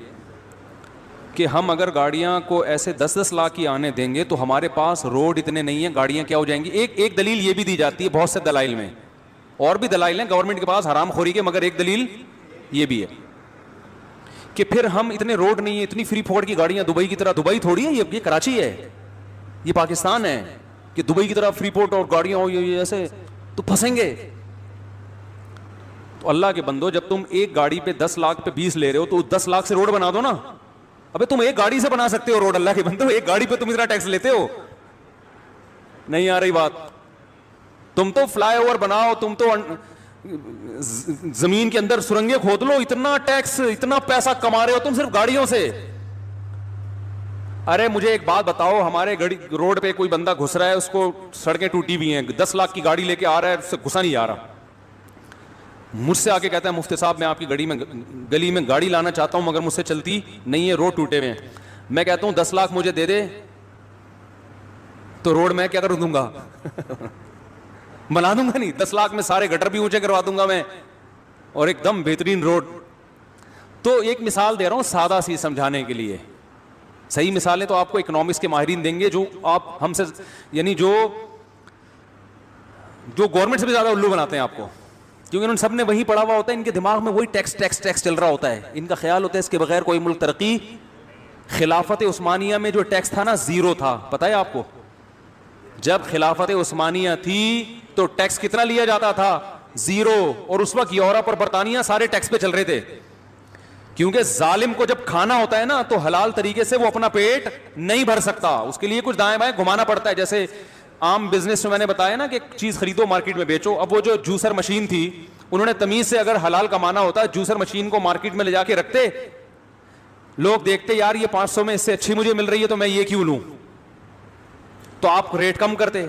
A: کہ ہم اگر گاڑیاں کو ایسے 10-10 لاکھ کی آنے دیں گے تو ہمارے پاس روڈ اتنے نہیں ہیں, گاڑیاں کیا ہو جائیں گی. ایک دلیل یہ بھی دی جاتی ہے بہت سے دلائل میں, اور بھی دلائل ہیں گورنمنٹ کے پاس حرام خوری کے, مگر ایک دلیل یہ بھی ہے کہ پھر ہم اتنے روڈ نہیں ہیں, اتنی فری پھوڑ کی گاڑیاں دبئی کی طرح. دبئی تھوڑی ہے یہ کراچی ہے, یہ پاکستان ہے کہ دبئی کی طرح فری پورٹ اور گاڑیاں ہو ایسے تو پھنسیں گے. تو اللہ کے بندو, جب تم ایک گاڑی پہ 10 لاکھ پہ 20 لے رہے ہو تو 10 لاکھ سے روڈ بنا دو نا. ابے تم ایک گاڑی سے بنا سکتے ہو روڈ, اللہ کے بندو ایک گاڑی پہ تم اتنا ٹیکس لیتے ہو. نہیں آ رہی بات؟ تم تو فلائی اوور بناؤ, تم تو زمین کے اندر سرنگیں کھود لو, اتنا ٹیکس اتنا پیسہ کما رہے ہو تم صرف گاڑیوں سے. ارے مجھے ایک بات بتاؤ, ہمارے روڈ پہ کوئی بندہ گھس رہا ہے, اس کو سڑکیں ٹوٹی ہوئی ہیں, 10 لاکھ کی گاڑی لے کے آ رہا ہے, اس سے گھسا نہیں آ رہا, مجھ سے آ کے کہتا ہے مفتی صاحب میں آپ کی گلی میں گاڑی لانا چاہتا ہوں مگر مجھ سے چلتی نہیں ہے, روڈ ٹوٹے ہوئے ہیں. میں کہتا ہوں 10 لاکھ مجھے دے دے تو روڈ میں کیا کر دوں گا بنا دوں گا نہیں. 10 لاکھ میں سارے گٹر بھی اونچے کروا دوں گا میں, اور ایک دم بہترین روڈ. تو ایک مثال دے رہا ہوں سادہ سی سمجھانے کے لیے. صحیح مثالیں تو آپ کو اکنامکس کے ماہرین دیں گے, جو آپ ہم سے یعنی جو گورنمنٹ سے بھی زیادہ الو بناتے ہیں آپ کو, کیونکہ انہوں نے سب نے وہی پڑھا ہوا ہوتا ہے, ان کے دماغ میں وہی ٹیکس ٹیکس ٹیکس چل رہا ہوتا ہے. ان کا خیال ہوتا ہے اس کے بغیر کوئی ملک ترقی. خلافت عثمانیہ میں جو ٹیکس تھا نا 0 تھا, پتہ ہے آپ کو؟ جب خلافت عثمانیہ تھی تو ٹیکس کتنا لیا جاتا تھا؟ 0. اور اس وقت یورپ اور برطانیہ سارے ٹیکس پہ چل رہے تھے, کیونکہ ظالم کو جب کھانا ہوتا ہے نا تو حلال طریقے سے وہ اپنا پیٹ نہیں بھر سکتا, اس کے لیے کچھ دائیں بائیں گھمانا پڑتا ہے. جیسے عام بزنس میں نے بتایا نا کہ چیز خریدو مارکیٹ میں بیچو. اب وہ جو جوسر مشین تھی, انہوں نے تمیز سے اگر حلال کمانا ہوتا جوسر مشین کو مارکیٹ میں لے جا کے رکھتے, لوگ دیکھتے یار یہ 500 میں اس سے اچھی مجھے مل رہی ہے تو میں یہ کیوں لوں, تو آپ ریٹ کم کرتے.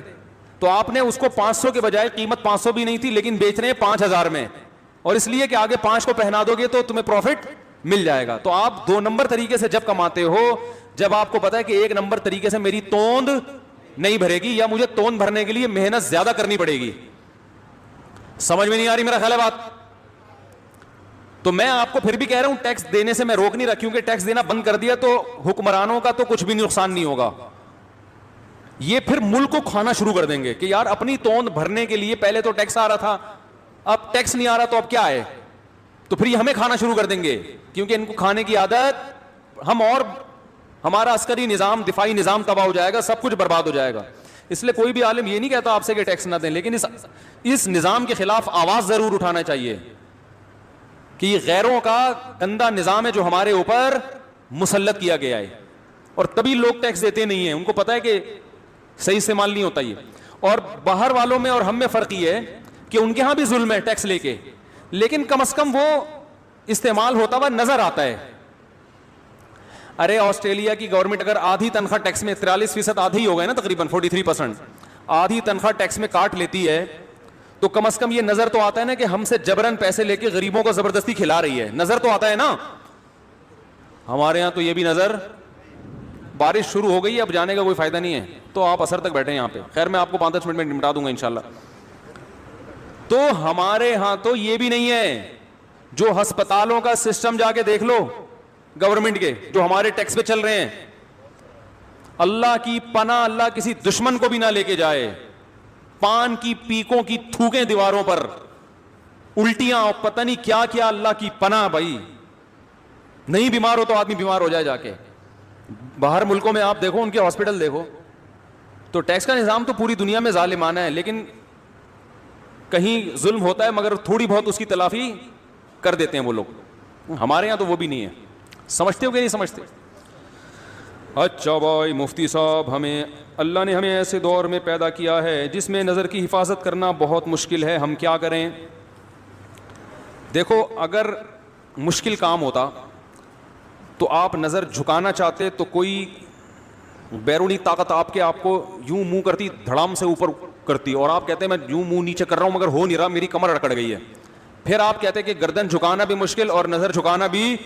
A: تو آپ نے اس کو 500 کے بجائے, قیمت 500 بھی نہیں تھی لیکن بیچ رہے ہیں 5000 میں, اور اس لیے کہ آگے 5 کو پہنا دو گے تو تمہیں پروفٹ مل جائے گا. تو آپ 2 نمبر طریقے سے جب کماتے ہو, جب آپ کو پتا ہے کہ 1 نمبر طریقے سے میری توند نہیں بھرے گی یا مجھے توند بھرنے کے لیے محنت زیادہ کرنی پڑے گی. سمجھ میں نہیں آ رہی میرا خیال ہے بات؟ تو میں آپ کو پھر بھی کہہ رہا ہوں ٹیکس دینے سے میں روک نہیں رہا, کیونکہ ٹیکس دینا بند کر دیا تو حکمرانوں کا تو کچھ بھی نقصان نہیں ہوگا. یہ پھر ملک کو کھانا شروع کر دیں گے کہ یار اپنی توند بھرنے کے لیے پہلے تو ٹیکس آ رہا تھا, اب ٹیکس نہیں آ رہا تو اب کیا ہے, تو پھر یہ ہمیں کھانا شروع کر دیں گے, کیونکہ ان کو کھانے کی عادت ہم, اور ہمارا عسکری نظام دفاعی نظام تباہ ہو جائے گا, سب کچھ برباد ہو جائے گا. اس لیے کوئی بھی عالم یہ نہیں کہتا آپ سے کہ ٹیکس نہ دیں, لیکن اس نظام کے خلاف آواز ضرور اٹھانا چاہیے کہ یہ غیروں کا گندا نظام ہے جو ہمارے اوپر مسلط کیا گیا ہے, اور تبھی لوگ ٹیکس دیتے نہیں ہیں. ان کو پتا ہے کہ صحیح استعمال نہیں ہوتا یہ. اور باہر والوں میں اور ہم میں فرق یہ ہے کہ ان کے ہاں بھی ظلم ہے ٹیکس لے کے, لیکن کم از کم وہ استعمال ہوتا ہوا نظر آتا ہے. ارے آسٹریلیا کی گورنمنٹ اگر آدھی تنخواہ ٹیکس میں 43%, آدھی ہو گئے نا تقریباً 43%, آدھی تنخواہ ٹیکس میں کاٹ لیتی ہے, تو کم از کم یہ نظر تو آتا ہے نا کہ ہم سے جبرن پیسے لے کے غریبوں کو زبردستی کھلا رہی ہے, نظر تو آتا ہے نا. ہمارے ہاں تو یہ بھی نظر, بارش شروع ہو گئی ہے اب جانے کا کوئی فائدہ نہیں ہے, تو آپ اثر تک بیٹھے یہاں پہ. خیر میں آپ کو 5-10 منٹ میں نمٹا دوں گا انشاءاللہ. تو ہمارے ہاں تو یہ بھی نہیں ہے, جو ہسپتالوں کا سسٹم جا کے دیکھ لو گورنمنٹ کے جو ہمارے ٹیکس پہ چل رہے ہیں, اللہ کی پناہ اللہ کسی دشمن کو بھی نہ لے کے جائے. پان کی پیکوں کی تھوکیں دیواروں پر, الٹیاں, پتہ نہیں کیا کیا, اللہ کی پناہ بھائی. نہیں بیمار ہو تو آدمی بیمار ہو جائے جا کے. باہر ملکوں میں آپ دیکھو, ان کے ہاسپٹل دیکھو, تو ٹیکس کا نظام تو پوری دنیا میں ظالمانہ ہے, لیکن کہیں ظلم ہوتا ہے مگر تھوڑی بہت اس کی تلافی کر دیتے ہیں وہ لوگ. ہمارے یہاں تو وہ بھی نہیں ہے. سمجھتے ہو کہ نہیں سمجھتے؟ اچھا بھائی مفتی صاحب, اللہ نے ہمیں ایسے دور میں پیدا کیا ہے جس میں نظر کی حفاظت کرنا بہت مشکل ہے, ہم کیا کریں؟ دیکھو اگر مشکل کام ہوتا تو آپ نظر جھکانا چاہتے تو کوئی بیرونی طاقت آپ کو یوں منہ کرتی, دھڑام سے اوپر کرتی, اور آپ کہتے ہیں میں یوں منہ نیچے کر رہا ہوں مگر ہو نہیں رہا, میری کمر اکڑ گئی ہے. پھر آپ کہتے ہیں کہ گردن جھکانا بھی مشکل اور نظر جھکانا بھی,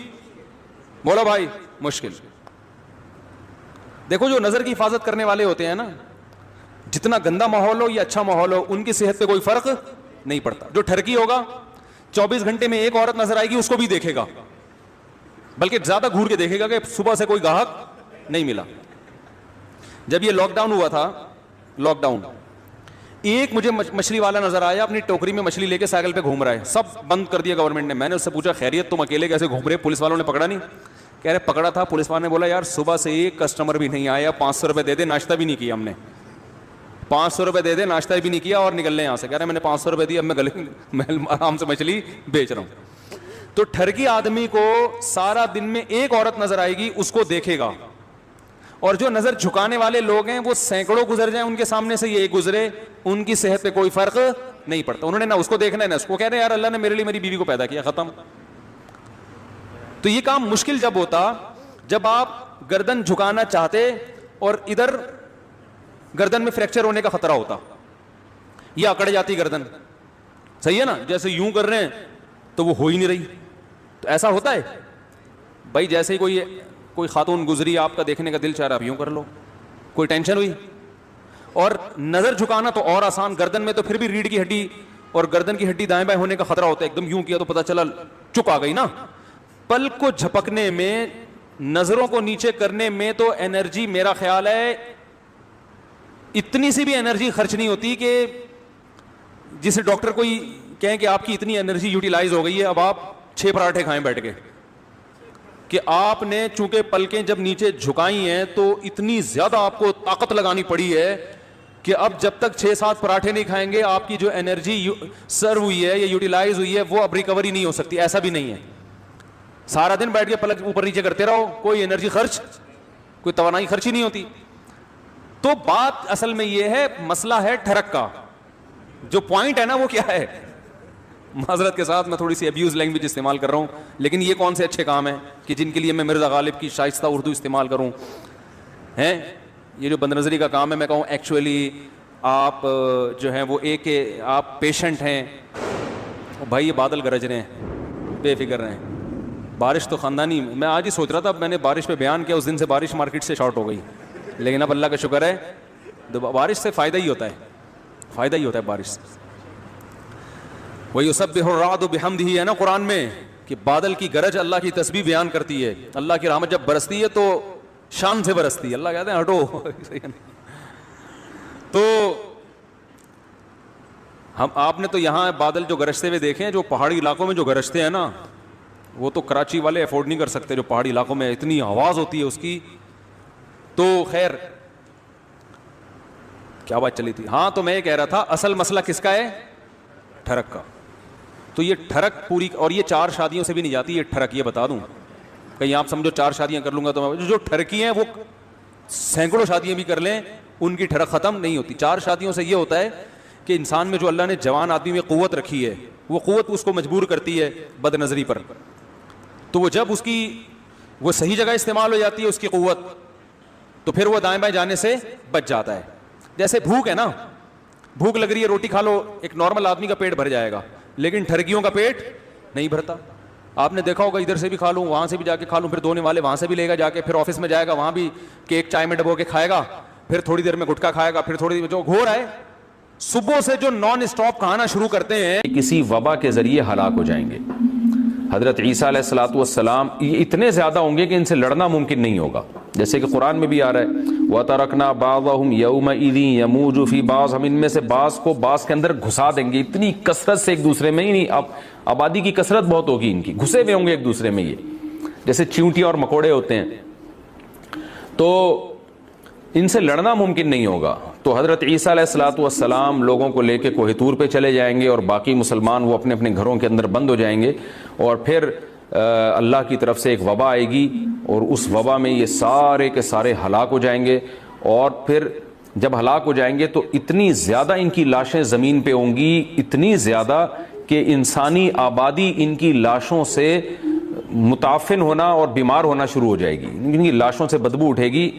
A: بولو بھائی, مشکل. دیکھو جو نظر کی حفاظت کرنے والے ہوتے ہیں نا, جتنا گندا ماحول ہو یا اچھا ماحول ہو, ان کی صحت پہ کوئی فرق نہیں پڑتا. جو ٹھرکی ہوگا 24 گھنٹے میں ایک عورت نظر آئے گی, اس کو بھی دیکھے گا, بلکہ زیادہ گھور کے دیکھے گا کہ صبح سے کوئی گاہک نہیں ملا. جب یہ لاک ڈاؤن ہوا تھا, لاک ڈاؤن, ایک مجھے مچھلی والا نظر آیا, اپنی ٹوکری میں مچھلی لے کے سائیکل پہ گھوم رہا ہے, سب بند کر دیا گورنمنٹ نے. میں نے اس سے پوچھا خیریت, تم اکیلے کیسے گھوم رہے, پولیس والوں نے پکڑا نہیں؟ کہہ رہے پکڑا تھا. پولیس والوں نے بولا یار صبح سے ایک کسٹمر بھی نہیں آیا, 500 روپے دے دے, ناشتہ بھی نہیں کیا ہم نے, 500 روپے دے دے, ناشتہ بھی نہیں کیا اور نکل لیں یہاں سے. کہہ رہے میں نے 500 روپے دی, اب میں آرام سے مچھلی بیچ رہا ہوں. تو ٹھرکی آدمی کو سارا دن میں ایک عورت نظر آئے گی, اس کو دیکھے گا. اور جو نظر جھکانے والے لوگ ہیں وہ سینکڑوں گزر جائیں ان کے سامنے سے, یہ ایک گزرے, ان کی صحت پہ کوئی فرق نہیں پڑتا. انہوں نے نہ اس کو دیکھنا ہے نہ اس کو. کہہ رہے یار اللہ نے میرے لیے میری بیوی کو پیدا کیا, ختم. تو یہ کام مشکل جب ہوتا, جب آپ گردن جھکانا چاہتے اور ادھر گردن میں فریکچر ہونے کا خطرہ ہوتا, یہ اکڑ جاتی گردن, صحیح ہے نا, جیسے یوں کر رہے ہیں تو وہ ہو ہی نہیں رہی. تو ایسا ہوتا ہے بھائی, جیسے ہی کوئی خاتون گزری, آپ کا دیکھنے کا دل چاہ رہا, آپ یوں کر لو, کوئی ٹینشن ہوئی. اور نظر جھکانا تو اور آسان, گردن میں تو پھر بھی ریڑھ کی ہڈی اور گردن کی ہڈی دائیں بائیں ہونے کا خطرہ ہوتا ہے. ایک دم یوں کیا تو پتہ چلا چپ آ گئی نا. پلک کو جھپکنے میں, نظروں کو نیچے کرنے میں تو انرجی, میرا خیال ہے اتنی سی بھی انرجی خرچ نہیں ہوتی کہ جسے ڈاکٹر کوئی کہیں کہ آپ کی اتنی انرجی یوٹیلائز ہو گئی ہے, اب آپ 6 پراٹھے کھائیں بیٹھ کے. کہ آپ نے چونکہ پلکیں جب نیچے جھکائی ہیں تو اتنی زیادہ آپ کو طاقت لگانی پڑی ہے کہ اب جب تک 6-7 پراٹھے نہیں کھائیں گے, آپ کی جو انرجی سرو ہوئی ہے یا یوٹیلائز ہوئی ہے وہ اب ریکوری نہیں ہو سکتی. ایسا بھی نہیں ہے, سارا دن بیٹھ کے پلک اوپر نیچے کرتے رہو, کوئی انرجی خرچ, کوئی توانائی خرچ ہی نہیں ہوتی. تو بات اصل میں یہ ہے, مسئلہ ہے ٹھرک کا. جو پوائنٹ ہے نا وہ کیا ہے, معذرت کے ساتھ میں تھوڑی سی ابیوز لینگویج استعمال کر رہا ہوں, لیکن یہ کون سے اچھے کام ہیں کہ جن کے لیے میں مرزا غالب کی شائستہ اردو استعمال کروں ہیں. یہ جو بد نظری کا کام ہے, میں کہوں ایکچولی آپ جو ہیں وہ ایک آپ پیشنٹ ہیں. بھائی یہ بادل گرج رہے ہیں, بے فکر رہے ہیں, بارش تو خاندانی. میں آج ہی سوچ رہا تھا, میں نے بارش پہ بیان کیا, اس دن سے بارش مارکیٹ سے شارٹ ہو گئی, لیکن اب اللہ کا شکر ہے بارش سے فائدہ ہی ہوتا ہے, فائدہ ہی ہوتا ہے بارش سے. وَيُسَبِّحُ الرَّعْدُ بِحَمْدِهِ ہے نا قرآن میں, کہ بادل کی گرج اللہ کی تسبیح بیان کرتی ہے. اللہ کی رحمت جب برستی ہے تو شان سے برستی ہے. اللہ کہتے ہیں ہٹو. تو آپ نے تو یہاں بادل جو گرجتے ہوئے دیکھے ہیں, جو پہاڑی علاقوں میں جو گرجتے ہیں نا, وہ تو کراچی والے افورڈ نہیں کر سکتے, جو پہاڑی علاقوں میں اتنی آواز ہوتی ہے اس کی. تو خیر کیا بات چلی تھی, ہاں تو میں یہ کہہ رہا تھا اصل مسئلہ کس کا ہے, ٹھرک کا. تو یہ ٹھرک پوری, اور یہ 4 شادیوں سے بھی نہیں جاتی یہ ٹھرک, یہ بتا دوں, کہیں آپ سمجھو 4 شادیاں کر لوں گا تو جو ٹھرکی ہیں وہ سینکڑوں شادیاں بھی کر لیں, ان کی ٹھرک ختم نہیں ہوتی. 4 شادیوں سے یہ ہوتا ہے کہ انسان میں جو اللہ نے جوان آدمی میں قوت رکھی ہے, وہ قوت اس کو مجبور کرتی ہے بد نظری پر. تو وہ جب اس کی وہ صحیح جگہ استعمال ہو جاتی ہے اس کی قوت, تو پھر وہ دائیں بائیں جانے سے بچ جاتا ہے. جیسے بھوک ہے نا, بھوک لگ رہی ہے, روٹی کھا لو, ایک نارمل آدمی کا پیٹ بھر جائے گا, لیکن ٹھرکیوں کا پیٹ نہیں بھرتا. آپ نے دیکھا ہوگا ادھر سے بھی کھا لوں, وہاں سے بھی جا کے کھا لوں, پھر دھونے والے وہاں سے بھی لے گا جا کے, پھر آفس میں جائے گا, وہاں بھی کیک چائے میں ڈبو کے کھائے گا, پھر تھوڑی دیر میں گٹکا کھائے گا, پھر تھوڑی دیر جو گھور ہے. صبح سے جو نان اسٹاپ کھانا شروع کرتے ہیں,
B: کسی وبا کے ذریعے ہلاک ہو جائیں گے. حضرت عیسیٰ علیہ الصلوۃ والسلام یہ اتنے زیادہ ہوں گے کہ ان سے لڑنا ممکن نہیں ہوگا, جیسے کہ قرآن میں بھی آ رہا ہے وَتَرَكْنَا بَعْضَهُمْ يَوْمَئِذٍ يَمُوجُ فِي بَعْضٍ, ہم ان میں سے بعض کو بعض کے اندر گھسا دیں گے. اتنی کثرت سے ایک دوسرے میں, ہی نہیں اب آبادی کی کثرت بہت ہوگی, ان کی گھسے ہوئے ہوں گے ایک دوسرے میں, یہ جیسے چیونٹی اور مکوڑے ہوتے ہیں, تو ان سے لڑنا ممکن نہیں ہوگا. تو حضرت عیسیٰ علیہ الصلوۃ والسلام لوگوں کو لے کے کوہ طور پہ چلے جائیں گے, اور باقی مسلمان وہ اپنے اپنے گھروں کے اندر بند ہو جائیں گے, اور پھر اللہ کی طرف سے ایک وبا آئے گی, اور اس وبا میں یہ سارے کے سارے ہلاک ہو جائیں گے. اور پھر جب ہلاک ہو جائیں گے تو اتنی زیادہ ان کی لاشیں زمین پہ ہوں گی, اتنی زیادہ کہ انسانی آبادی ان کی لاشوں سے متعفن ہونا اور بیمار ہونا شروع ہو جائے گی. ان کی لاشوں سے بدبو اٹھے گی,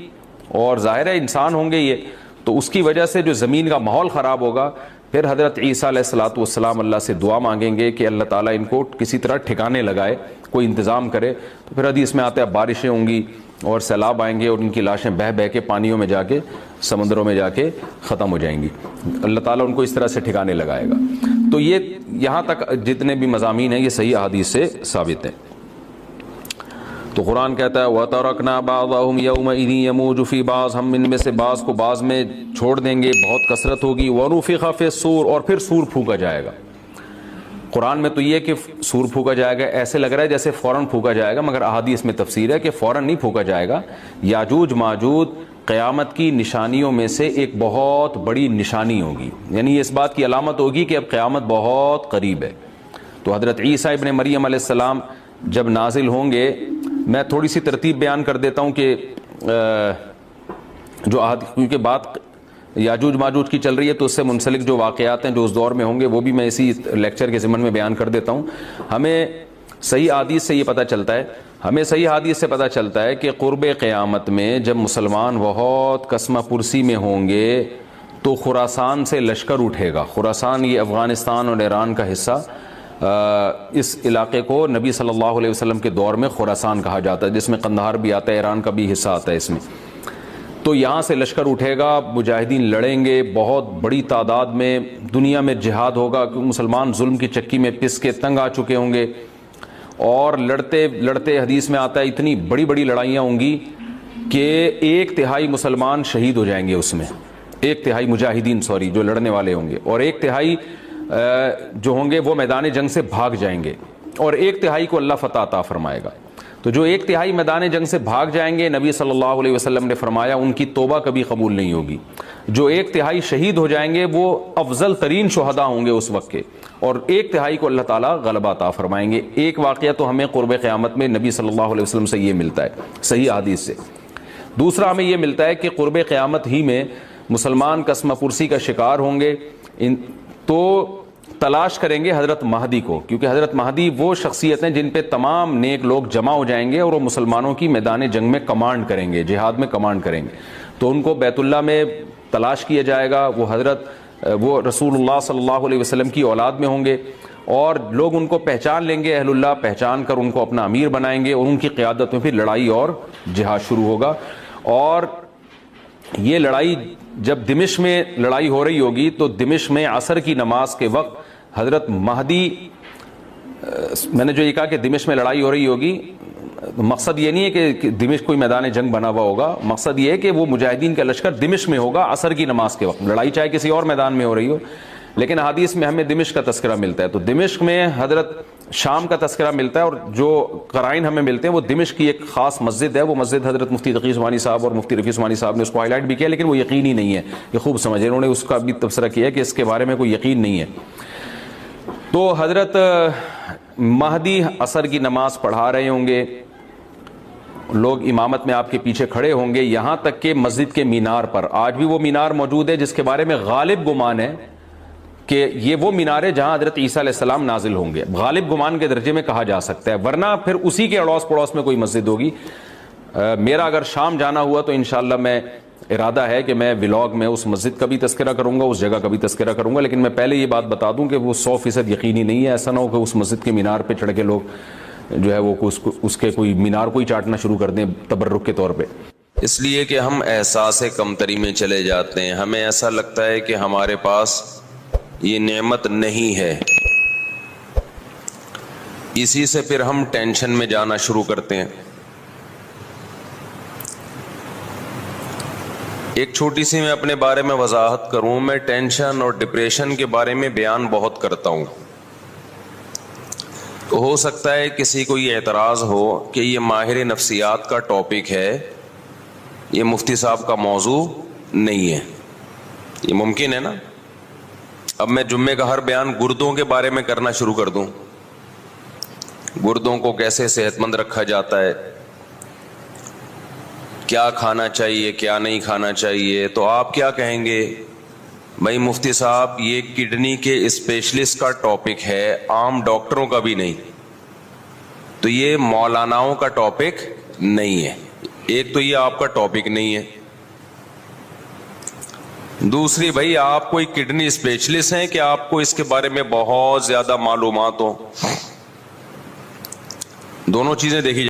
B: اور ظاہر ہے انسان ہوں گے یہ، تو اس کی وجہ سے جو زمین کا ماحول خراب ہوگا، پھر حضرت عیسیٰ علیہ الصلوۃ والسلام اللہ سے دعا مانگیں گے کہ اللہ تعالیٰ ان کو کسی طرح ٹھکانے لگائے، کوئی انتظام کرے. تو پھر حدیث میں آتا ہے بارشیں ہوں گی اور سیلاب آئیں گے اور ان کی لاشیں بہہ بہہ کے پانیوں میں جا کے، سمندروں میں جا کے ختم ہو جائیں گی. اللہ تعالیٰ ان کو اس طرح سے ٹھکانے لگائے گا. تو یہ یہاں تک جتنے بھی مضامین ہیں یہ صحیح احادیث سے ثابت ہیں. تو قرآن کہتا ہے وَتَرَكْنَا بَعْضَهُمْ يَوْمَئِذٍ يَمُوجُ فِي بَعْضٍ، ہم ان میں سے بعض کو بعض میں چھوڑ دیں گے، بہت کثرت ہوگی. وَنُفِخَ فِي الصُّورِ، اور پھر سور پھونکا جائے گا. قرآن میں تو یہ کہ سور پھونکا جائے گا ایسے لگ رہا ہے جیسے فوراً پھونکا جائے گا، مگر احادیث میں تفسیر ہے کہ فوراً نہیں پھونکا جائے گا. یاجوج ماجوج قیامت کی نشانیوں میں سے ایک بہت بڑی نشانی ہوگی، یعنی یہ اس بات کی علامت ہوگی کہ اب قیامت بہت قریب ہے. تو حضرت عیسیٰ ابن مریم علیہ السلام جب نازل ہوں گے، میں تھوڑی سی ترتیب بیان کر دیتا ہوں کہ جو کیونکہ بات یاجوج ماجوج کی چل رہی ہے تو اس سے منسلک جو واقعات ہیں جو اس دور میں ہوں گے وہ بھی میں اسی لیکچر کے ضمن میں بیان کر دیتا ہوں. ہمیں صحیح حدیث سے یہ پتہ چلتا ہے کہ قرب قیامت میں جب مسلمان بہت کسمہ پرسی میں ہوں گے تو خراسان سے لشکر اٹھے گا. خراسان یہ افغانستان اور ایران کا حصہ، اس علاقے کو نبی صلی اللہ علیہ وسلم کے دور میں خراسان کہا جاتا ہے، جس میں قندھار بھی آتا ہے، ایران کا بھی حصہ آتا ہے اس میں. تو یہاں سے لشکر اٹھے گا، مجاہدین لڑیں گے بہت بڑی تعداد میں، دنیا میں جہاد ہوگا کیونکہ مسلمان ظلم کی چکی میں پس کے تنگ آ چکے ہوں گے. اور لڑتے لڑتے حدیث میں آتا ہے اتنی بڑی بڑی لڑائیاں ہوں گی کہ 1/3 مسلمان شہید ہو جائیں گے اس میں، 1/3 مجاہدین جو لڑنے والے ہوں گے، اور 1/3 جو ہوں گے وہ میدان جنگ سے بھاگ جائیں گے، اور 1/3 کو اللہ فتح عطا فرمائے گا. تو جو 1/3 میدان جنگ سے بھاگ جائیں گے، نبی صلی اللہ علیہ وسلم نے فرمایا ان کی توبہ کبھی قبول نہیں ہوگی. جو 1/3 شہید ہو جائیں گے وہ افضل ترین شہداء ہوں گے اس وقت کے، اور 1/3 کو اللہ تعالیٰ غلبہ عطا فرمائیں گے. ایک واقعہ تو ہمیں قرب قیامت میں نبی صلی اللہ علیہ وسلم سے یہ ملتا ہے صحیح حدیث سے. دوسرا ہمیں یہ ملتا ہے کہ قرب قیامت ہی میں مسلمان کسمہ پرسی کا شکار ہوں گے، تو تلاش کریں گے حضرت مہدی کو، کیونکہ حضرت مہدی وہ شخصیت ہیں جن پہ تمام نیک لوگ جمع ہو جائیں گے اور وہ مسلمانوں کی میدان جنگ میں کمانڈ کریں گے، جہاد میں کمانڈ کریں گے. تو ان کو بیت اللہ میں تلاش کیا جائے گا. وہ رسول اللہ صلی اللہ علیہ وسلم کی اولاد میں ہوں گے، اور لوگ ان کو پہچان لیں گے، اہل اللہ پہچان کر ان کو اپنا امیر بنائیں گے، اور ان کی قیادت میں پھر لڑائی اور جہاد شروع ہوگا. اور یہ لڑائی جب دمشق میں لڑائی ہو رہی ہوگی تو دمشق میں عصر کی نماز کے وقت حضرت مہدی، میں نے جو یہ کہا کہ دمشق میں لڑائی ہو رہی ہوگی، مقصد یہ نہیں ہے کہ دمشق کوئی میدان جنگ بنا ہوا ہوگا، مقصد یہ ہے کہ وہ مجاہدین کا لشکر دمشق میں ہوگا عصر کی نماز کے وقت. لڑائی چاہے کسی اور میدان میں ہو رہی ہو، لیکن حدیث میں ہمیں دمشق کا تذکرہ ملتا ہے. تو دمشق میں حضرت شام کا تذکرہ ملتا ہے، اور جو قرائن ہمیں ملتے ہیں وہ دمشق کی ایک خاص مسجد ہے. وہ مسجد حضرت مفتی تقی عثمانی صاحب اور مفتی رفیع عثمانی صاحب نے اس کو ہائی لائٹ بھی کیا، لیکن وہ یقینی نہیں ہے. یہ خوب سمجھے، انہوں نے اس کا بھی تبصرہ کیا کہ اس کے بارے میں کوئی یقین نہیں ہے. تو حضرت مہدی عصر کی نماز پڑھا رہے ہوں گے، لوگ امامت میں آپ کے پیچھے کھڑے ہوں گے، یہاں تک کہ مسجد کے مینار پر، آج بھی وہ مینار موجود ہے جس کے بارے میں غالب گمان ہے کہ یہ وہ مینار ہے جہاں حضرت عیسیٰ علیہ السلام نازل ہوں گے. غالب گمان کے درجے میں کہا جا سکتا ہے، ورنہ پھر اسی کے اڑوس پڑوس میں کوئی مسجد ہوگی. میرا اگر شام جانا ہوا تو انشاءاللہ میں ارادہ ہے کہ میں ولاگ میں اس مسجد کا بھی تذکرہ کروں گا، اس جگہ کا بھی تذکرہ کروں گا. لیکن میں پہلے یہ بات بتا دوں کہ وہ 100% یقینی نہیں ہے. ایسا نہ ہو کہ اس مسجد کے مینار پہ چڑھ کے لوگ جو ہے وہ اس کے کوئی مینار کو ہی چاٹنا شروع کر دیں تبرک کے طور پہ.
C: اس لیے کہ ہم احساس کمتری میں چلے جاتے ہیں، ہمیں ایسا لگتا ہے کہ ہمارے پاس یہ نعمت نہیں ہے، اسی سے پھر ہم ٹینشن میں جانا شروع کرتے ہیں. ایک چھوٹی سی میں اپنے بارے میں وضاحت کروں، میں ٹینشن اور ڈپریشن کے بارے میں بیان بہت کرتا ہوں. تو ہو سکتا ہے کسی کو یہ اعتراض ہو کہ یہ ماہر نفسیات کا ٹاپک ہے، یہ مفتی صاحب کا موضوع نہیں ہے. یہ ممکن ہے نا؟ اب میں جمعے کا ہر بیان گردوں کے بارے میں کرنا شروع کر دوں، گردوں کو کیسے صحت مند رکھا جاتا ہے، کیا کھانا چاہیے کیا نہیں کھانا چاہیے، تو آپ کیا کہیں گے؟ بھائی مفتی صاحب یہ کڈنی کے اسپیشلسٹ کا ٹاپک ہے، عام ڈاکٹروں کا بھی نہیں. تو یہ مولاناؤں کا ٹاپک نہیں ہے. ایک تو یہ آپ کا ٹاپک نہیں ہے. دوسری بھائی آپ کوئی کڈنی اسپیشلسٹ ہیں کہ آپ کو اس کے بارے میں بہت زیادہ معلومات ہو؟ دونوں چیزیں دیکھی